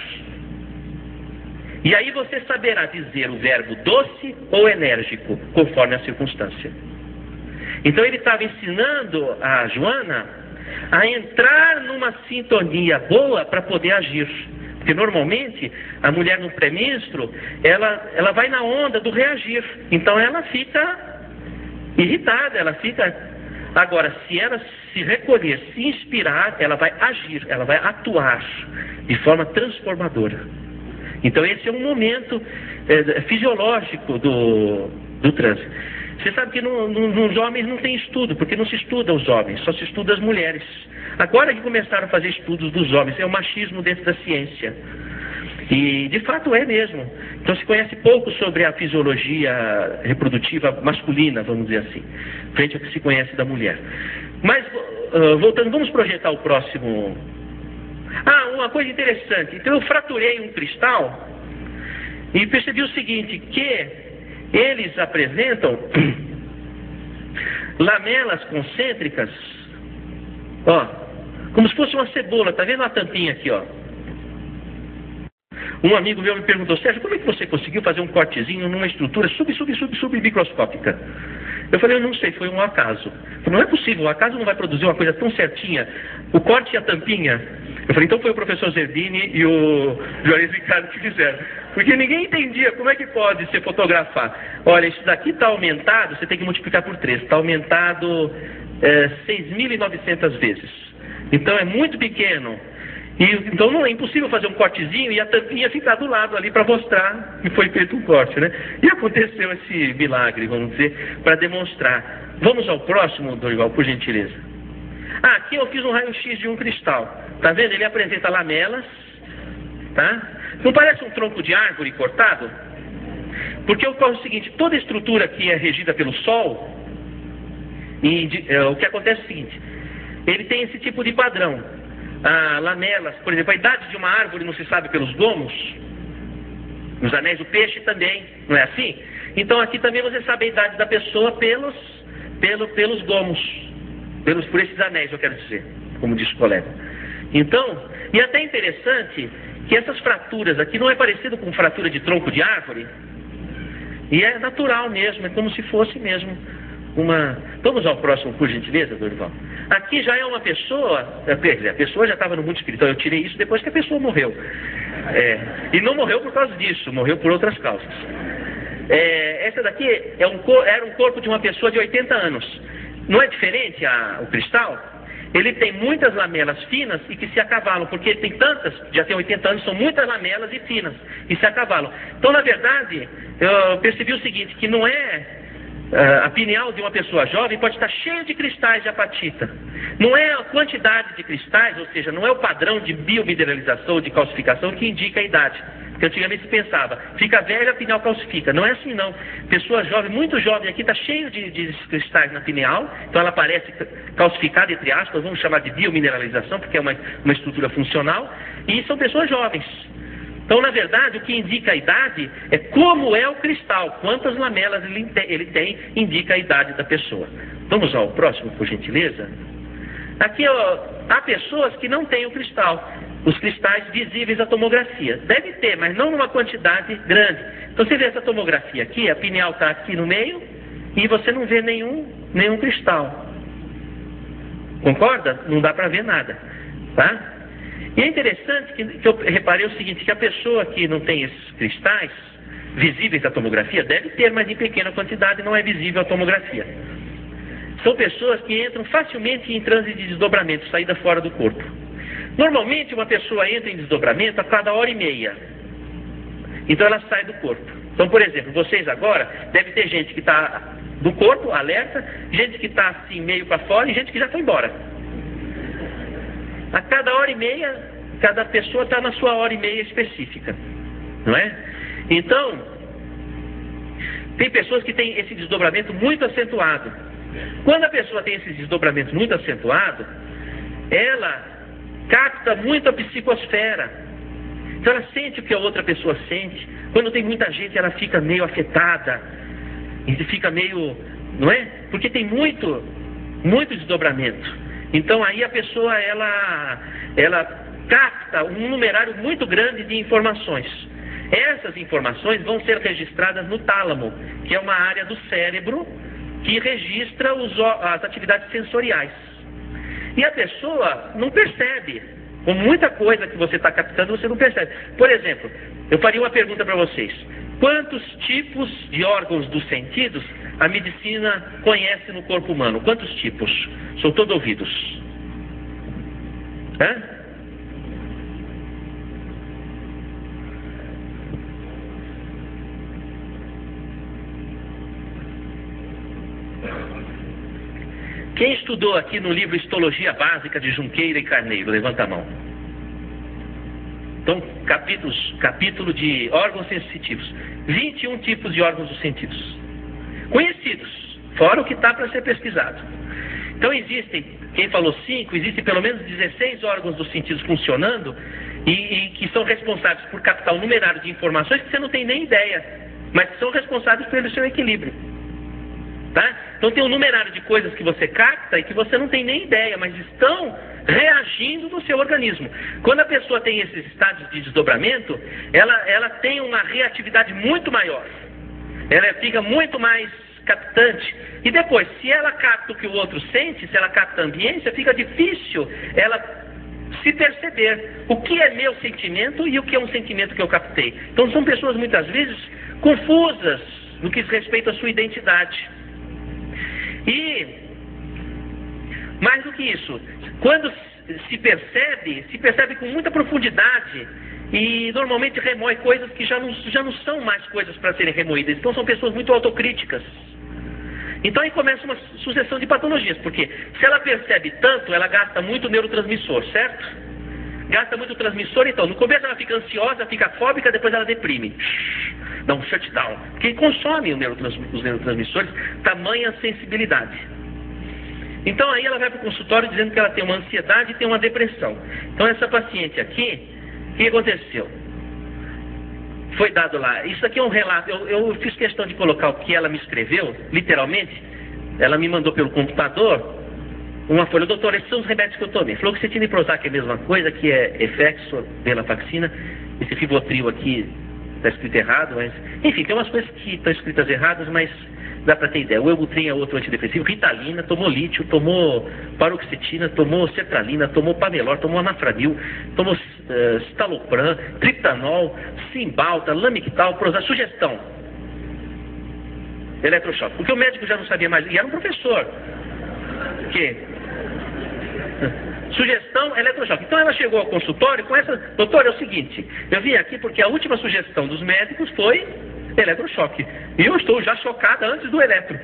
E aí você saberá dizer o verbo doce ou enérgico, conforme a circunstância. Então ele estava ensinando a Joana a entrar numa sintonia boa para poder agir. Porque normalmente a mulher no pré-menstro, ela vai na onda do reagir. Então ela fica irritada, ela fica... Agora, se ela se recolher, se inspirar, ela vai agir, ela vai atuar de forma transformadora. Então esse é um momento fisiológico do transe. Você sabe que nos homens não tem estudo, porque não se estuda os homens, só se estuda as mulheres. Agora que começaram a fazer estudos dos homens, é o machismo dentro da ciência. E de fato é mesmo. Então se conhece pouco sobre a fisiologia reprodutiva masculina, vamos dizer assim, frente ao que se conhece da mulher. Mas, voltando, vamos projetar o próximo... uma coisa interessante. Então eu fraturei um cristal E percebi o seguinte, que eles apresentam lamelas concêntricas, ó, como se fosse uma cebola. Tá vendo a tampinha aqui, ó? Um amigo meu me perguntou: Sérgio, como é que você conseguiu fazer um cortezinho numa estrutura submicroscópica? Eu falei: eu não sei, foi um acaso. Eu falei: não é possível, o acaso não vai produzir uma coisa tão certinha, o corte e a tampinha. Eu falei: então foi o professor Zerbini e o Juarez Ricardo que fizeram. Porque ninguém entendia como é que pode se fotografar. Olha, isso daqui está aumentado, você tem que multiplicar por 3, está aumentado 6.900 vezes. Então é muito pequeno. Então não é impossível fazer um cortezinho e a tampinha ficar do lado ali para mostrar que foi feito um corte, né? E aconteceu esse milagre, vamos dizer, para demonstrar. Vamos ao próximo, Dorival, por gentileza. Aqui eu fiz um raio-x de um cristal. Tá vendo? Ele apresenta lamelas, tá? Não parece um tronco de árvore cortado? Porque ocorre o seguinte: toda estrutura que é regida pelo Sol, o que acontece é o seguinte: ele tem esse tipo de padrão. Lamelas, por exemplo, a idade de uma árvore não se sabe pelos gomos, nos anéis do peixe também, não é assim? Então aqui também você sabe a idade da pessoa pelos gomos, por esses anéis, eu quero dizer, como diz o colega. Então, e até interessante que essas fraturas aqui não é parecido com fratura de tronco de árvore, e é natural mesmo, é como se fosse mesmo uma... Vamos ao próximo, por gentileza, Dorival. Aqui já é uma pessoa, quer dizer, a pessoa já estava no mundo espiritual. Eu tirei isso depois que a pessoa morreu. E não morreu por causa disso, morreu por outras causas. Essa daqui era um corpo de uma pessoa de 80 anos. Não é diferente o cristal? Ele tem muitas lamelas finas e que se acavalam, porque ele tem tantas, já tem 80 anos, são muitas lamelas e finas, e se acavalam. Então, na verdade, eu percebi o seguinte, que não é... A pineal de uma pessoa jovem pode estar cheia de cristais de apatita. Não é a quantidade de cristais, ou seja, não é o padrão de biomineralização ou de calcificação que indica a idade. Porque antigamente se pensava, fica velha, a pineal calcifica. Não é assim não. Pessoa jovem, muito jovem aqui, está cheio de cristais na pineal, então ela parece calcificada, entre aspas, vamos chamar de biomineralização, porque é uma estrutura funcional, e são pessoas jovens. Então, na verdade, o que indica a idade é como é o cristal, quantas lamelas ele tem, indica a idade da pessoa. Vamos ao próximo, por gentileza. Aqui, há pessoas que não têm o cristal, os cristais visíveis à tomografia. Deve ter, mas não numa quantidade grande. Então, você vê essa tomografia aqui, a pineal está aqui no meio, e você não vê nenhum cristal. Concorda? Não dá para ver nada, tá? E é interessante que eu reparei o seguinte, que a pessoa que não tem esses cristais visíveis à tomografia, deve ter, mas em pequena quantidade, não é visível à tomografia. São pessoas que entram facilmente em transe de desdobramento, saída fora do corpo. Normalmente uma pessoa entra em desdobramento a cada hora e meia. Então ela sai do corpo. Então, por exemplo, vocês agora, deve ter gente que está do corpo, alerta, gente que está assim meio para fora e gente que já foi embora. A cada hora e meia, cada pessoa está na sua hora e meia específica, não é? Então, tem pessoas que têm esse desdobramento muito acentuado. Quando a pessoa tem esse desdobramento muito acentuado, ela capta muito a psicosfera. Então ela sente o que a outra pessoa sente. Quando tem muita gente, ela fica meio afetada. E fica meio... Não é? Porque tem muito desdobramento. Então aí a pessoa, ela capta um numerário muito grande de informações. Essas informações vão ser registradas no tálamo, que é uma área do cérebro que registra as atividades sensoriais. E a pessoa não percebe. Com muita coisa que você está captando, você não percebe. Por exemplo, eu faria uma pergunta para vocês. Quantos tipos de órgãos dos sentidos a medicina conhece no corpo humano? Quantos tipos? Sou todo ouvidos. Hã? Quem estudou aqui no livro Histologia Básica de Junqueira e Carneiro? Levanta a mão. Então, capítulo de órgãos sensitivos. 21 tipos de órgãos dos sentidos. Conhecidos, fora o que está para ser pesquisado. Então existem, quem falou 5, existem pelo menos 16 órgãos dos sentidos funcionando, e que são responsáveis por captar um numerário de informações que você não tem nem ideia, mas que são responsáveis pelo seu equilíbrio. Tá? Então tem um numerário de coisas que você capta e que você não tem nem ideia, mas estão reagindo no seu organismo. Quando a pessoa tem esses estados de desdobramento, ela tem uma reatividade muito maior. Ela fica muito mais captante. E depois, se ela capta o que o outro sente, se ela capta a ambiência, fica difícil ela se perceber o que é meu sentimento e o que é um sentimento que eu captei. Então são pessoas muitas vezes confusas no que diz respeito à sua identidade. E mais do que isso, quando se percebe com muita profundidade e normalmente remói coisas que já não são mais coisas para serem remoídas. Então são pessoas muito autocríticas. Então aí começa uma sucessão de patologias, porque se ela percebe tanto, ela gasta muito neurotransmissor, certo? Gasta muito transmissor, então no começo ela fica ansiosa, fica fóbica, depois ela deprime. Dá um shutdown. Porque consome os neurotransmissores, tamanha sensibilidade. Então aí ela vai para o consultório dizendo que ela tem uma ansiedade e tem uma depressão. Então essa paciente aqui, o que aconteceu? Foi dado lá, isso aqui é um relato, eu fiz questão de colocar o que ela me escreveu, literalmente, ela me mandou pelo computador uma folha: doutor, esses são os remédios que eu tomei. Fluoxetina e Prozac é a mesma coisa, que é Efexor, venlafaxina, esse Rivotril aqui está escrito errado, mas enfim, tem umas coisas que estão escritas erradas, mas dá para ter ideia. O Wellbutrin é outro antidepressivo, Ritalina, tomou lítio, tomou paroxetina, tomou sertralina, tomou Panelor, tomou anafranil, tomou citalopram, triptanol, Cymbalta, Lamictal, Prozac. Sugestão: eletrochoque. Porque o médico já não sabia mais, e era um professor. Que? Sugestão, eletrochoque. Então ela chegou ao consultório com essa: doutor, é o seguinte, eu vim aqui porque a última sugestão dos médicos foi eletrochoque. E eu estou já chocada antes do eletro.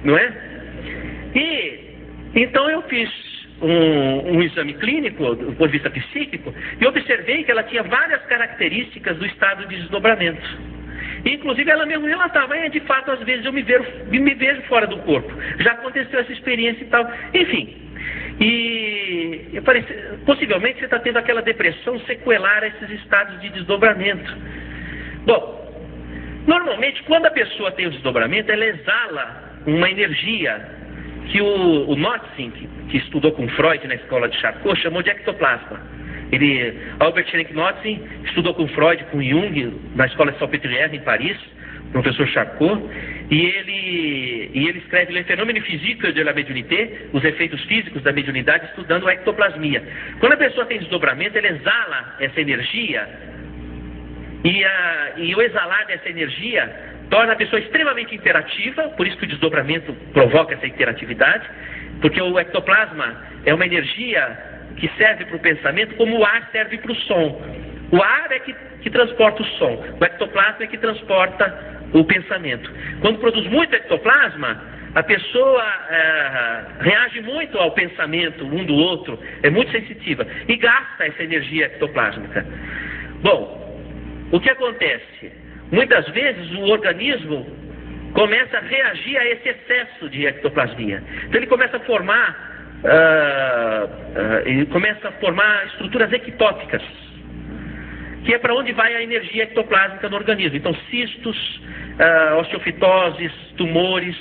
Não é? E então eu fiz um exame clínico, do ponto de vista psíquico, e observei que ela tinha várias características do estado de desdobramento. Inclusive ela mesmo relatava: de fato, às vezes eu me vejo fora do corpo. Já aconteceu essa experiência e tal. Enfim. E eu falei: possivelmente você está tendo aquela depressão sequelar a esses estados de desdobramento. Bom, normalmente quando a pessoa tem o desdobramento, ela exala uma energia que o Notzing, que estudou com Freud na escola de Charcot, chamou de ectoplasma. Albert Heinrich Notzing estudou com Freud, com Jung, na escola de Salpêtrière, em Paris, professor Charcot, e ele escreve Le Phénomène physique de la médiumnité, os efeitos físicos da mediunidade, estudando a ectoplasmia. Quando a pessoa tem desdobramento, ela exala essa energia, e o exalar dessa energia torna a pessoa extremamente interativa, por isso que o desdobramento provoca essa interatividade, porque o ectoplasma é uma energia que serve para o pensamento como o ar serve para o som. O ar é que transporta o som, o ectoplasma é que transporta o pensamento. Quando produz muito ectoplasma, a pessoa reage muito ao pensamento um do outro, é muito sensitiva e gasta essa energia ectoplásmica. Bom, o que acontece? Muitas vezes o organismo começa a reagir a esse excesso de ectoplasmia. Então ele começa a formar estruturas ectópicas, que é para onde vai a energia ectoplásmica no organismo. Então cistos, osteofitoses, tumores,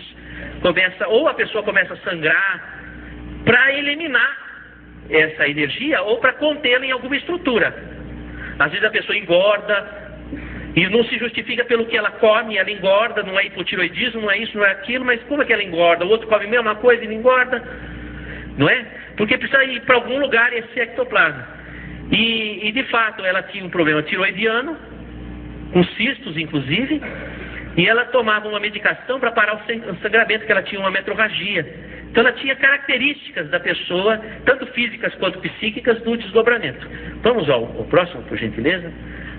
ou a pessoa começa a sangrar para eliminar essa energia ou para contê-la em alguma estrutura. Às vezes a pessoa engorda e não se justifica pelo que ela come, ela engorda, não é hipotiroidismo, não é isso, não é aquilo, mas como é que ela engorda? O outro come a mesma coisa e não engorda, não é? Porque precisa ir para algum lugar esse ectoplasma. E de fato ela tinha um problema tiroidiano, com cistos inclusive, e ela tomava uma medicação para parar o sangramento, que ela tinha uma metrorragia. Então ela tinha características da pessoa, tanto físicas quanto psíquicas, do desdobramento. Vamos ao próximo, por gentileza.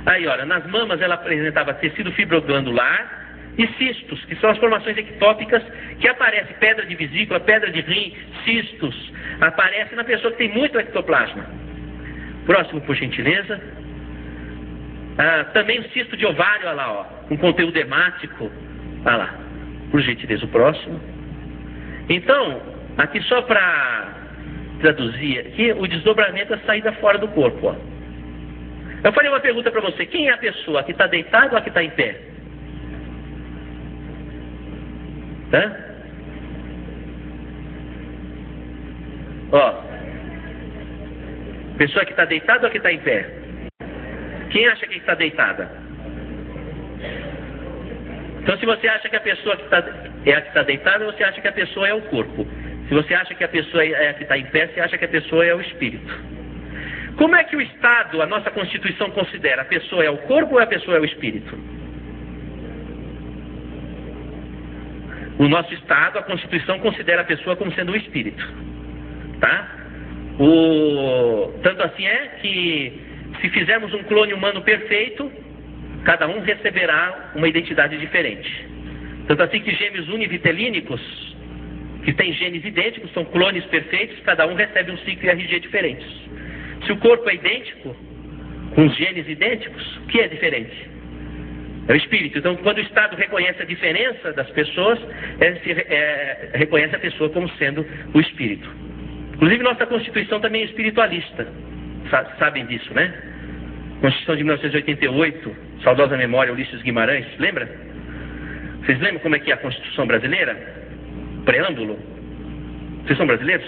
Aí, olha, nas mamas ela apresentava tecido fibroglandular e cistos, que são as formações ectópicas que aparecem, pedra de vesícula, pedra de rim, cistos, aparecem na pessoa que tem muito ectoplasma. Próximo, por gentileza. Também o cisto de ovário, olha lá, ó, com conteúdo hemático. Olha lá, por gentileza, o próximo. Então, aqui só para traduzir aqui, o desdobramento é a saída fora do corpo. Ó. Eu falei uma pergunta para você: quem é a pessoa? A que está deitada ou a que está em pé? Hã? Ó, pessoa que está deitada ou que está em pé? Quem acha que está deitada? Então, se você acha que a pessoa que é a que está deitada, você acha que a pessoa é o corpo. Se você acha que a pessoa é a que está em pé, você acha que a pessoa é o espírito. Como é que o Estado, a nossa Constituição, considera? A pessoa é o corpo ou a pessoa é o espírito? O nosso Estado, a Constituição, considera a pessoa como sendo o espírito. Tá? Tanto assim é que, se fizermos um clone humano perfeito, cada um receberá uma identidade diferente. Tanto assim que gêmeos univitelínicos, que têm genes idênticos, são clones perfeitos, cada um recebe um ciclo e RG diferentes. Se o corpo é idêntico, com os genes idênticos, o que é diferente? É o espírito. Então, quando o Estado reconhece a diferença das pessoas, reconhece a pessoa como sendo o espírito. Inclusive, nossa Constituição também é espiritualista. Sabem disso, né? Constituição de 1988, saudosa memória, Ulisses Guimarães, lembra? Vocês lembram como é que é a Constituição brasileira? Preâmbulo. Vocês são brasileiros?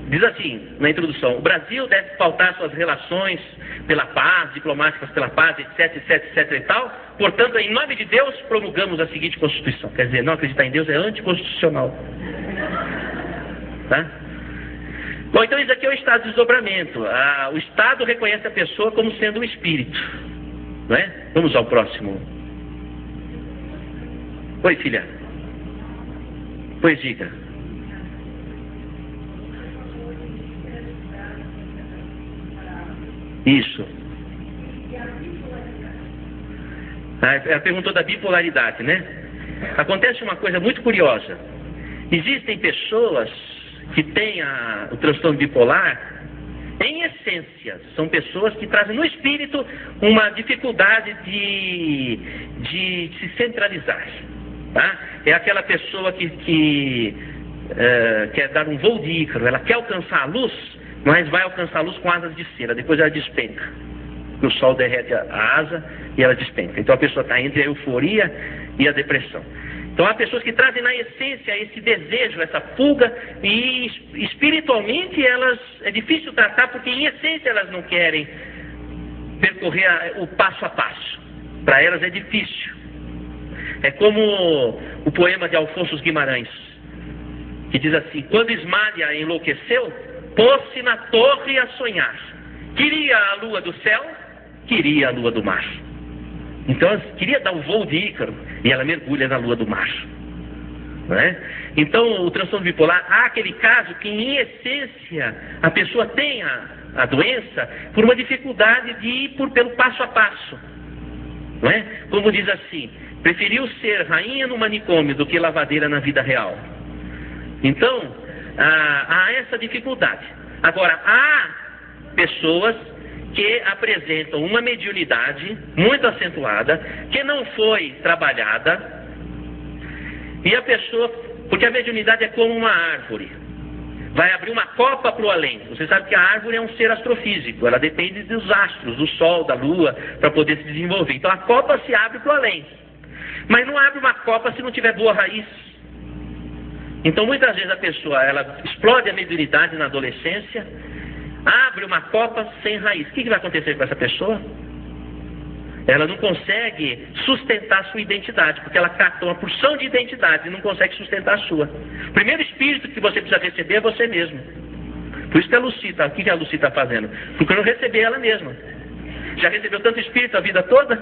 Diz assim, na introdução: o Brasil deve pautar suas relações pela paz, diplomáticas pela paz, etc, etc, etc e tal. Portanto, em nome de Deus, promulgamos a seguinte Constituição. Quer dizer, não acreditar em Deus é anticonstitucional. Tá? Bom, então isso aqui é o estado de desdobramento. O Estado reconhece a pessoa como sendo um espírito. Não é? Vamos ao próximo. Oi, filha. Pois diga. Isso. Ela perguntou da bipolaridade, né? Acontece uma coisa muito curiosa. Existem pessoas que têm o transtorno bipolar, em essência, são pessoas que trazem no espírito uma dificuldade de se centralizar. Tá? É aquela pessoa que quer dar um voo de Ícaro, ela quer alcançar a luz, mas vai alcançar a luz com asas de cera, depois ela despenca. O sol derrete a asa e ela despenca. Então a pessoa está entre a euforia e a depressão. Então há pessoas que trazem na essência esse desejo, essa fuga, e espiritualmente é difícil tratar, porque em essência elas não querem percorrer o passo a passo. Para elas é difícil. É como o poema de Alfonso Guimarães, que diz assim: quando Ismália enlouqueceu, pôs-se na torre a sonhar. Queria a lua do céu, queria a lua do mar. Então ela queria dar um voo de Ícaro e ela mergulha na lua do mar. Não é? Então o transtorno bipolar, há aquele caso que em essência a pessoa tem a doença por uma dificuldade de ir pelo passo a passo. Não é? Como diz assim: preferiu ser rainha no manicômio do que lavadeira na vida real. Então há essa dificuldade. Agora, há pessoas que apresentam uma mediunidade muito acentuada, que não foi trabalhada, e a pessoa, porque a mediunidade é como uma árvore, vai abrir uma copa para o além. Você sabe que a árvore é um ser astrofísico, ela depende dos astros, do sol, da lua, para poder se desenvolver. Então a copa se abre para o além, mas não abre uma copa se não tiver boa raiz. Então muitas vezes a pessoa, ela explode a mediunidade na adolescência, abre uma copa sem raiz. O que vai acontecer com essa pessoa? Ela não consegue sustentar a sua identidade, porque ela captou uma porção de identidade e não consegue sustentar a sua. O primeiro espírito que você precisa receber é você mesmo. Por isso que a Lucy, o que a Lucy está fazendo? Procurando receber ela mesma. Já recebeu tanto espírito a vida toda?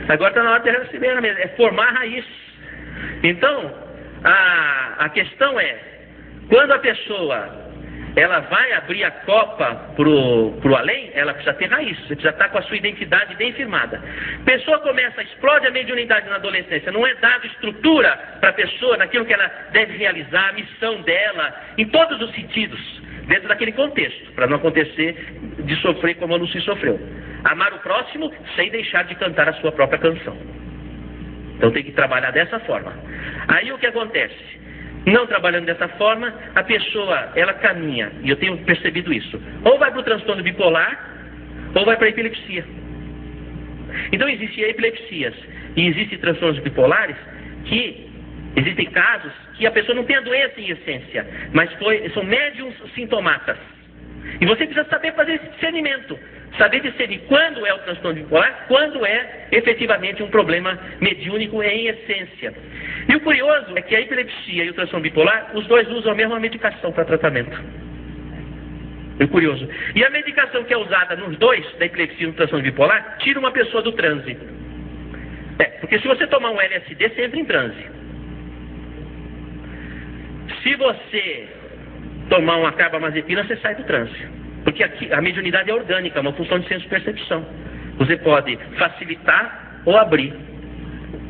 Agora está na hora de receber ela mesma. É formar raiz. Então, a questão é, quando a pessoa ela vai abrir a copa pro além, ela precisa ter raiz, você precisa estar com a sua identidade bem firmada. A pessoa explode a mediunidade na adolescência, não é dado estrutura para a pessoa naquilo que ela deve realizar, a missão dela, em todos os sentidos, dentro daquele contexto, para não acontecer de sofrer como a Lucy sofreu. Amar o próximo sem deixar de cantar a sua própria canção. Então tem que trabalhar dessa forma. Aí o que acontece? Não trabalhando dessa forma, a pessoa, ela caminha, e eu tenho percebido isso, ou vai para o transtorno bipolar, ou vai para a epilepsia. Então existem epilepsias e existem transtornos bipolares que existem casos que a pessoa não tem a doença em essência, mas são médiums sintomatas. E você precisa saber fazer esse discernimento, saber discernir quando é o transtorno bipolar, quando é efetivamente um problema mediúnico em essência. E o curioso é que a epilepsia e o transtorno bipolar, os dois usam a mesma medicação para tratamento. É curioso. E a medicação que é usada nos dois, da epilepsia e do transtorno bipolar, tira uma pessoa do transe. Porque se você tomar um LSD, você entra em transe. Se você tomar uma carbamazepina, você sai do transe. Porque aqui, a mediunidade é orgânica, é uma função de senso-percepção. Você pode facilitar ou abrir,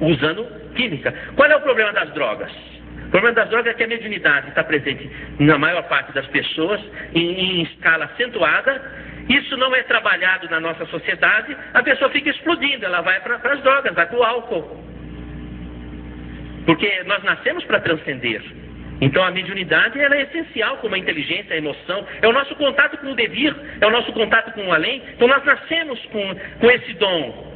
usando química. Qual é o problema das drogas? O problema das drogas é que a mediunidade está presente na maior parte das pessoas, em escala acentuada. Isso não é trabalhado na nossa sociedade, a pessoa fica explodindo, ela vai para as drogas, vai para o álcool. Porque nós nascemos para transcender. Então a mediunidade ela é essencial, como a inteligência, a emoção, é o nosso contato com o devir, é o nosso contato com o além. Então nós nascemos com esse dom.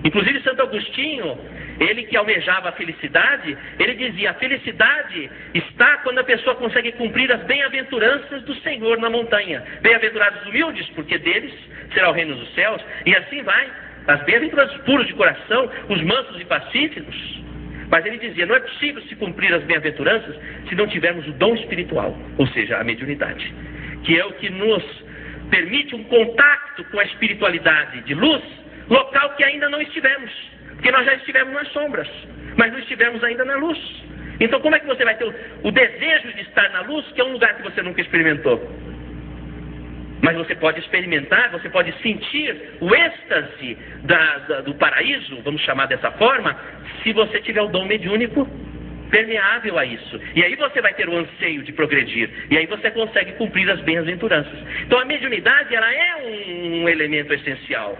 Inclusive Santo Agostinho, ele que almejava a felicidade, ele dizia: a felicidade está quando a pessoa consegue cumprir as bem-aventuranças do Senhor na montanha. Bem-aventurados humildes, porque deles será o reino dos céus. E assim vai, as bem-aventuranças puros de coração, os mansos e pacíficos. Mas ele dizia: não é possível se cumprir as bem-aventuranças se não tivermos o dom espiritual, ou seja, a mediunidade, que é o que nos permite um contato com a espiritualidade de luz, local que ainda não estivemos, porque nós já estivemos nas sombras, mas não estivemos ainda na luz. Então como é que você vai ter o desejo de estar na luz, que é um lugar que você nunca experimentou? Mas você pode experimentar, você pode sentir o êxtase do paraíso, vamos chamar dessa forma, se você tiver o dom mediúnico permeável a isso. E aí você vai ter o anseio de progredir. E aí você consegue cumprir as bem-aventuranças. Então a mediunidade, ela é um elemento essencial.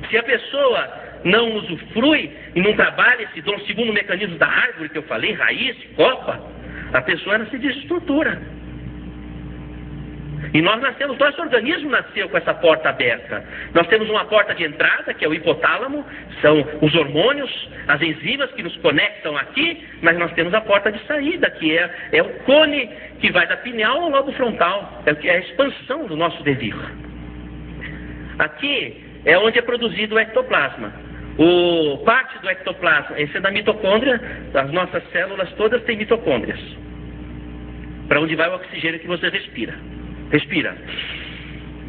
Se a pessoa não usufrui e não trabalha esse dom segundo o mecanismo da árvore que eu falei, raiz, copa, a pessoa ela se desestrutura. E nós nascemos, nosso organismo nasceu com essa porta aberta. Nós temos uma porta de entrada, que é o hipotálamo, são os hormônios, as enzimas que nos conectam aqui, mas nós temos a porta de saída, que é o cone que vai da pineal ao lobo frontal, é a expansão do nosso devir. Aqui é onde é produzido o ectoplasma. Parte do ectoplasma, esse é da mitocôndria, as nossas células todas têm mitocôndrias, para onde vai o oxigênio que você respira. Respira.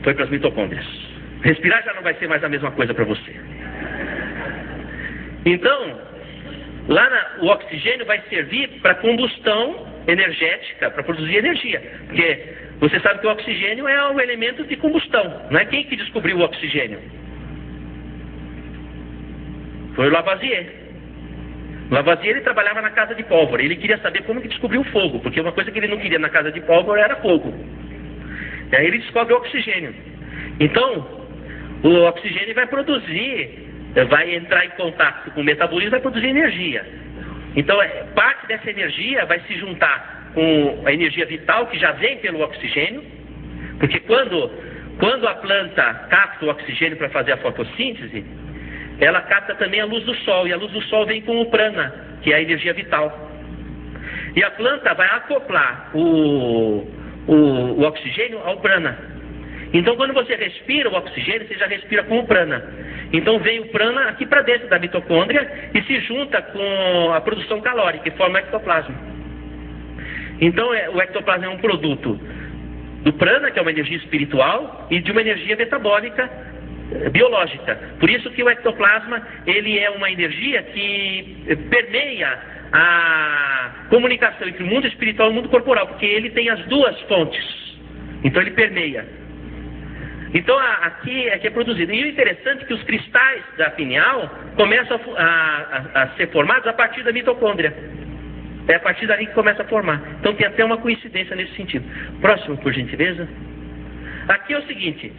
Foi para as mitocôndrias. Respirar já não vai ser mais a mesma coisa para você. Então, lá o oxigênio vai servir para combustão energética, para produzir energia. Porque você sabe que o oxigênio é um elemento de combustão. Não é quem que descobriu o oxigênio? Foi o Lavoisier. Lavoisier, ele trabalhava na casa de pólvora. Ele queria saber como que descobriu o fogo, porque uma coisa que ele não queria na casa de pólvora era fogo. E aí ele descobre o oxigênio. Então, o oxigênio vai produzir, vai entrar em contato com o metabolismo, vai produzir energia. Então, parte dessa energia vai se juntar com a energia vital que já vem pelo oxigênio, porque quando a planta capta o oxigênio para fazer a fotossíntese, ela capta também a luz do sol, e a luz do sol vem com o prana, que é a energia vital. E a planta vai acoplar o oxigênio ao prana. Então quando você respira o oxigênio, você já respira com o prana. Então vem o prana aqui para dentro da mitocôndria e se junta com a produção calórica e forma o ectoplasma. Então o ectoplasma é um produto do prana, que é uma energia espiritual, e de uma energia metabólica biológica. Por isso que o ectoplasma ele é uma energia que permeia a comunicação entre o mundo espiritual e o mundo corporal, porque ele tem as duas fontes. Então ele permeia. Então aqui é que é produzido. E o interessante é que os cristais da pineal começam a ser formados a partir da mitocôndria. É a partir dali que começa a formar. Então tem até uma coincidência nesse sentido. Próximo, por gentileza. Aqui é o seguinte: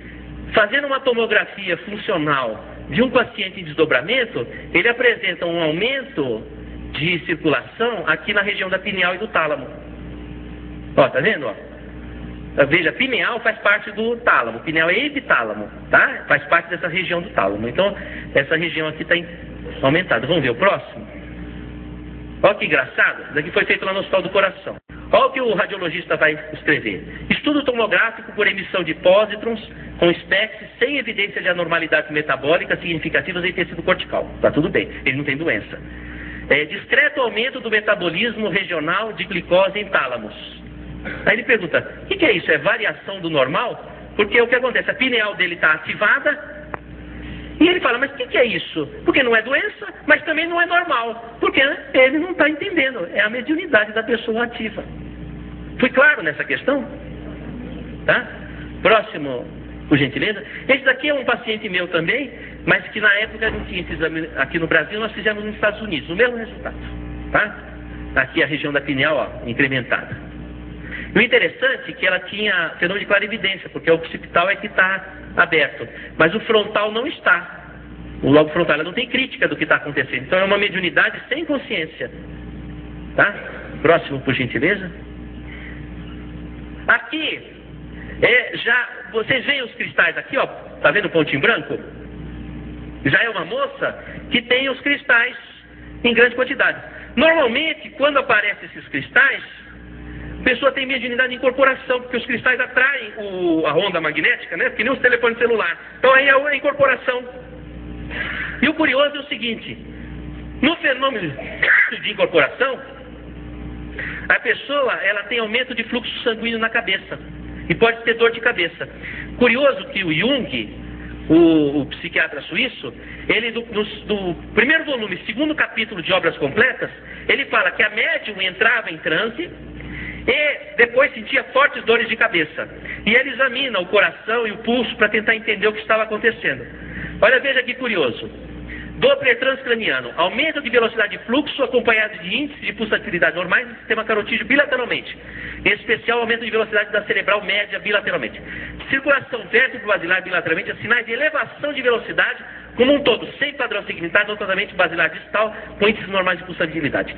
fazendo uma tomografia funcional de um paciente em desdobramento, ele apresenta um aumento de circulação aqui na região da pineal e do tálamo. Ó, tá vendo? Ó? Veja, pineal faz parte do tálamo, pineal é epitálamo, tá? Faz parte dessa região do tálamo. Então, essa região aqui está aumentada. Vamos ver o próximo? Olha que engraçado. Isso aqui foi feito lá no Hospital do Coração. Olha o que o radiologista vai escrever. Estudo tomográfico por emissão de pósitrons com SPECT sem evidência de anormalidades metabólicas significativas em tecido cortical. Tá tudo bem, ele não tem doença. Discreto aumento do metabolismo regional de glicose em tálamos. Aí ele pergunta, o que é isso? É variação do normal? Porque o que acontece? A pineal dele está ativada e ele fala, mas o que é isso? Porque não é doença, mas também não é normal. Porque ele não está entendendo. É a mediunidade da pessoa ativa. Fui claro nessa questão? Tá? Próximo, por gentileza. Esse daqui é um paciente meu também, mas que na época não tinha esse exame aqui no Brasil, nós fizemos nos Estados Unidos. O mesmo resultado. Tá? Aqui a região da pineal, ó, incrementada. E o interessante é que ela tinha fenômeno de clarividência, porque o occipital é que está aberto, mas o frontal não está. O lobo frontal, ela não tem crítica do que está acontecendo. Então é uma mediunidade sem consciência. Tá? Próximo, por gentileza. Aqui, vocês veem os cristais aqui, ó, tá vendo o pontinho branco? Já é uma moça que tem os cristais em grande quantidade. Normalmente, quando aparecem esses cristais, a pessoa tem mediunidade de incorporação, porque os cristais atraem a onda magnética, né? Que nem os telefones celulares. Então aí é a incorporação. E o curioso é o seguinte, no fenômeno de incorporação, a pessoa ela tem aumento de fluxo sanguíneo na cabeça e pode ter dor de cabeça. Curioso que o Jung, o psiquiatra suíço, ele do primeiro volume, segundo capítulo de Obras Completas, ele fala que a médium entrava em transe e depois sentia fortes dores de cabeça. E ele examina o coração e o pulso para tentar entender o que estava acontecendo. Olha, veja que curioso. Doppler transcraniano, aumento de velocidade de fluxo acompanhado de índices de pulsatilidade normais no sistema carotídeo bilateralmente. Em especial, aumento de velocidade da cerebral média bilateralmente. Circulação vértebro-basilar bilateralmente, sinais de elevação de velocidade como um todo, sem padrão segmentado, notadamente basilar distal, com índices normais de pulsatilidade.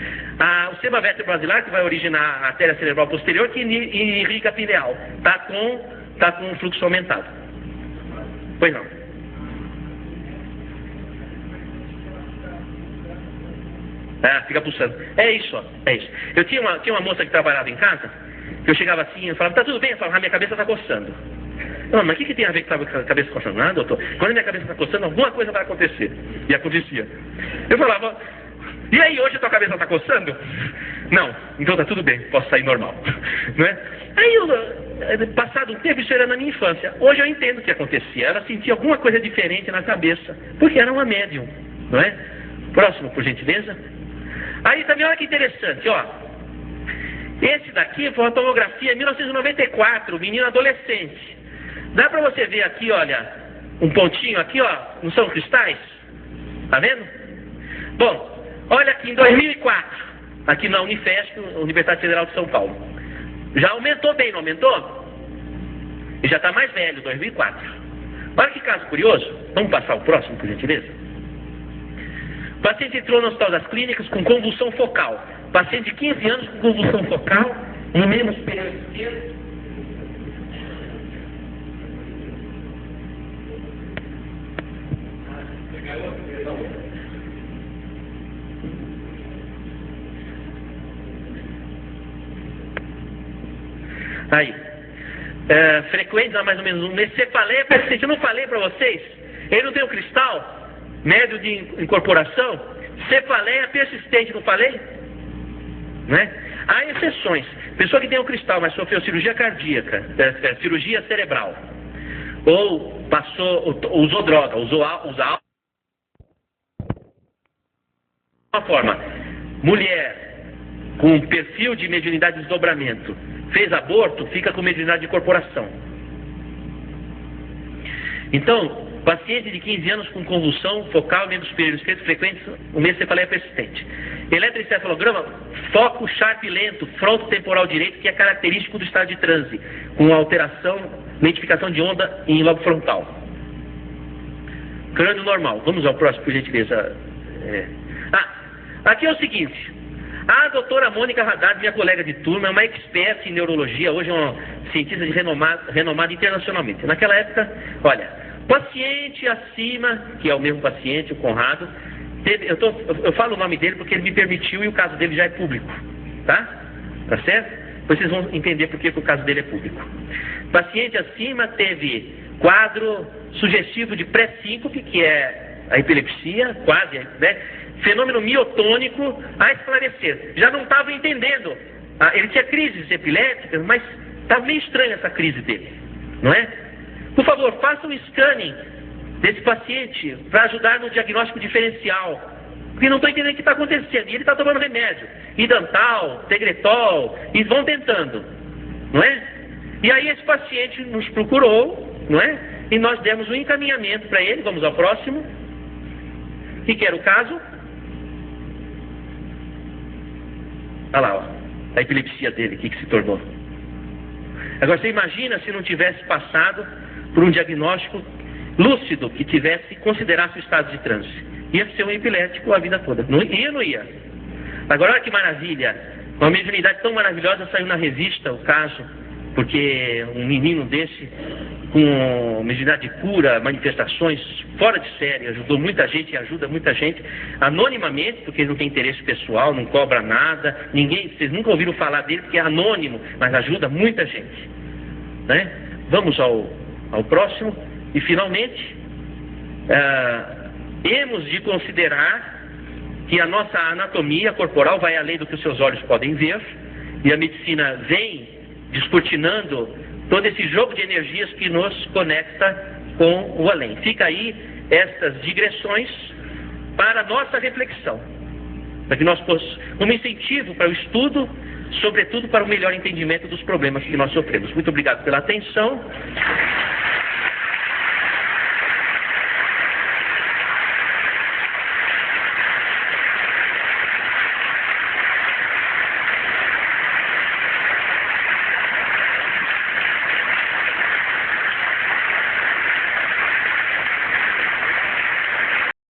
O sistema vértebro-basilar, que vai originar a artéria cerebral posterior, que irriga a pineal, está com um fluxo aumentado. Pois não. Fica pulsando. É isso, ó. É isso. Eu tinha uma moça que trabalhava em casa, que eu chegava assim e falava, tá tudo bem? Eu falava, minha cabeça está coçando. Não, mas o que tem a ver com a cabeça coçando? Ah, doutor, quando minha cabeça está coçando, alguma coisa vai acontecer. E acontecia. Eu falava, e aí, hoje a tua cabeça está coçando? Não, então tá tudo bem, posso sair normal. Não é? Aí, passado um tempo, isso era na minha infância. Hoje eu entendo o que acontecia. Ela sentia alguma coisa diferente na cabeça, porque era uma médium. Não é? Próximo, por gentileza. Aí também, olha que interessante, ó. Esse daqui foi uma tomografia em 1994, menino adolescente. Dá para você ver aqui, olha, um pontinho aqui, ó, não são cristais? Tá vendo? Bom, olha aqui em 2004, aqui na Unifesp, Universidade Federal de São Paulo. Já aumentou bem, não aumentou? E já está mais velho, 2004. Olha que caso curioso. Vamos passar o próximo, por gentileza? O paciente entrou no Hospital das Clínicas com convulsão focal. Paciente de 15 anos com convulsão focal, no mesmo superior esquerdo. Aí. Frequente, mais ou menos um cefaleia persistente. Eu não falei para vocês? Ele não tem um cristal? Médio de incorporação, cefaleia persistente, não falei? Né? Há exceções. Pessoa que tem um cristal, mas sofreu cirurgia cardíaca, cirurgia cerebral, ou usou droga, usou álcool. Uma forma, mulher com perfil de mediunidade de desdobramento, fez aborto, fica com mediunidade de incorporação. Então, paciente de 15 anos com convulsão focal, membro superior esquerdo frequente, uma cefaleia persistente. Eletroencefalograma, foco sharp lento, frontotemporal direito, que é característico do estado de transe, com alteração, identificação de onda em lobo frontal. crânio normal. Vamos ao próximo, por gentileza. Aqui é o seguinte. A doutora Mônica Haddad, minha colega de turma, é uma expert em neurologia, hoje é uma cientista renomada internacionalmente. Naquela época, olha, paciente acima, que é o mesmo paciente, o Conrado, eu falo o nome dele porque ele me permitiu e o caso dele já é público, tá? Tá certo? Depois vocês vão entender por que o caso dele é público. Paciente acima teve quadro sugestivo de pré-síncope, que é a epilepsia, quase, né? Fenômeno miotônico a esclarecer. Já não estava entendendo. Ele tinha crises epiléticas, mas estava meio estranha essa crise dele, não é? Por favor, faça um scanning desse paciente para ajudar no diagnóstico diferencial. Porque não estou entendendo o que está acontecendo. E ele está tomando remédio. Idantal, Tegretol, e vão tentando, não é? E aí esse paciente nos procurou, não é? E nós demos um encaminhamento para ele. Vamos ao próximo. O que era o caso? Olha lá, ó, a epilepsia dele, o que se tornou. Agora você imagina se não tivesse passado por um diagnóstico lúcido que considerasse o estado de transe. Ia ser um epilético a vida toda. Não ia. Agora olha que maravilha. Uma mediunidade tão maravilhosa saiu na revista o caso, porque um menino desse, com mediunidade de cura, manifestações fora de série, ajudou muita gente e ajuda muita gente, anonimamente, porque ele não tem interesse pessoal, não cobra nada, vocês nunca ouviram falar dele porque é anônimo, mas ajuda muita gente, né? Vamos ao próximo. E finalmente, temos de considerar que a nossa anatomia corporal vai além do que os seus olhos podem ver, e a medicina vem descortinando todo esse jogo de energias que nos conecta com o além. Fica aí estas digressões para a nossa reflexão, para que nós possamos, como incentivo para o estudo, sobretudo para o melhor entendimento dos problemas que nós sofremos. Muito obrigado pela atenção.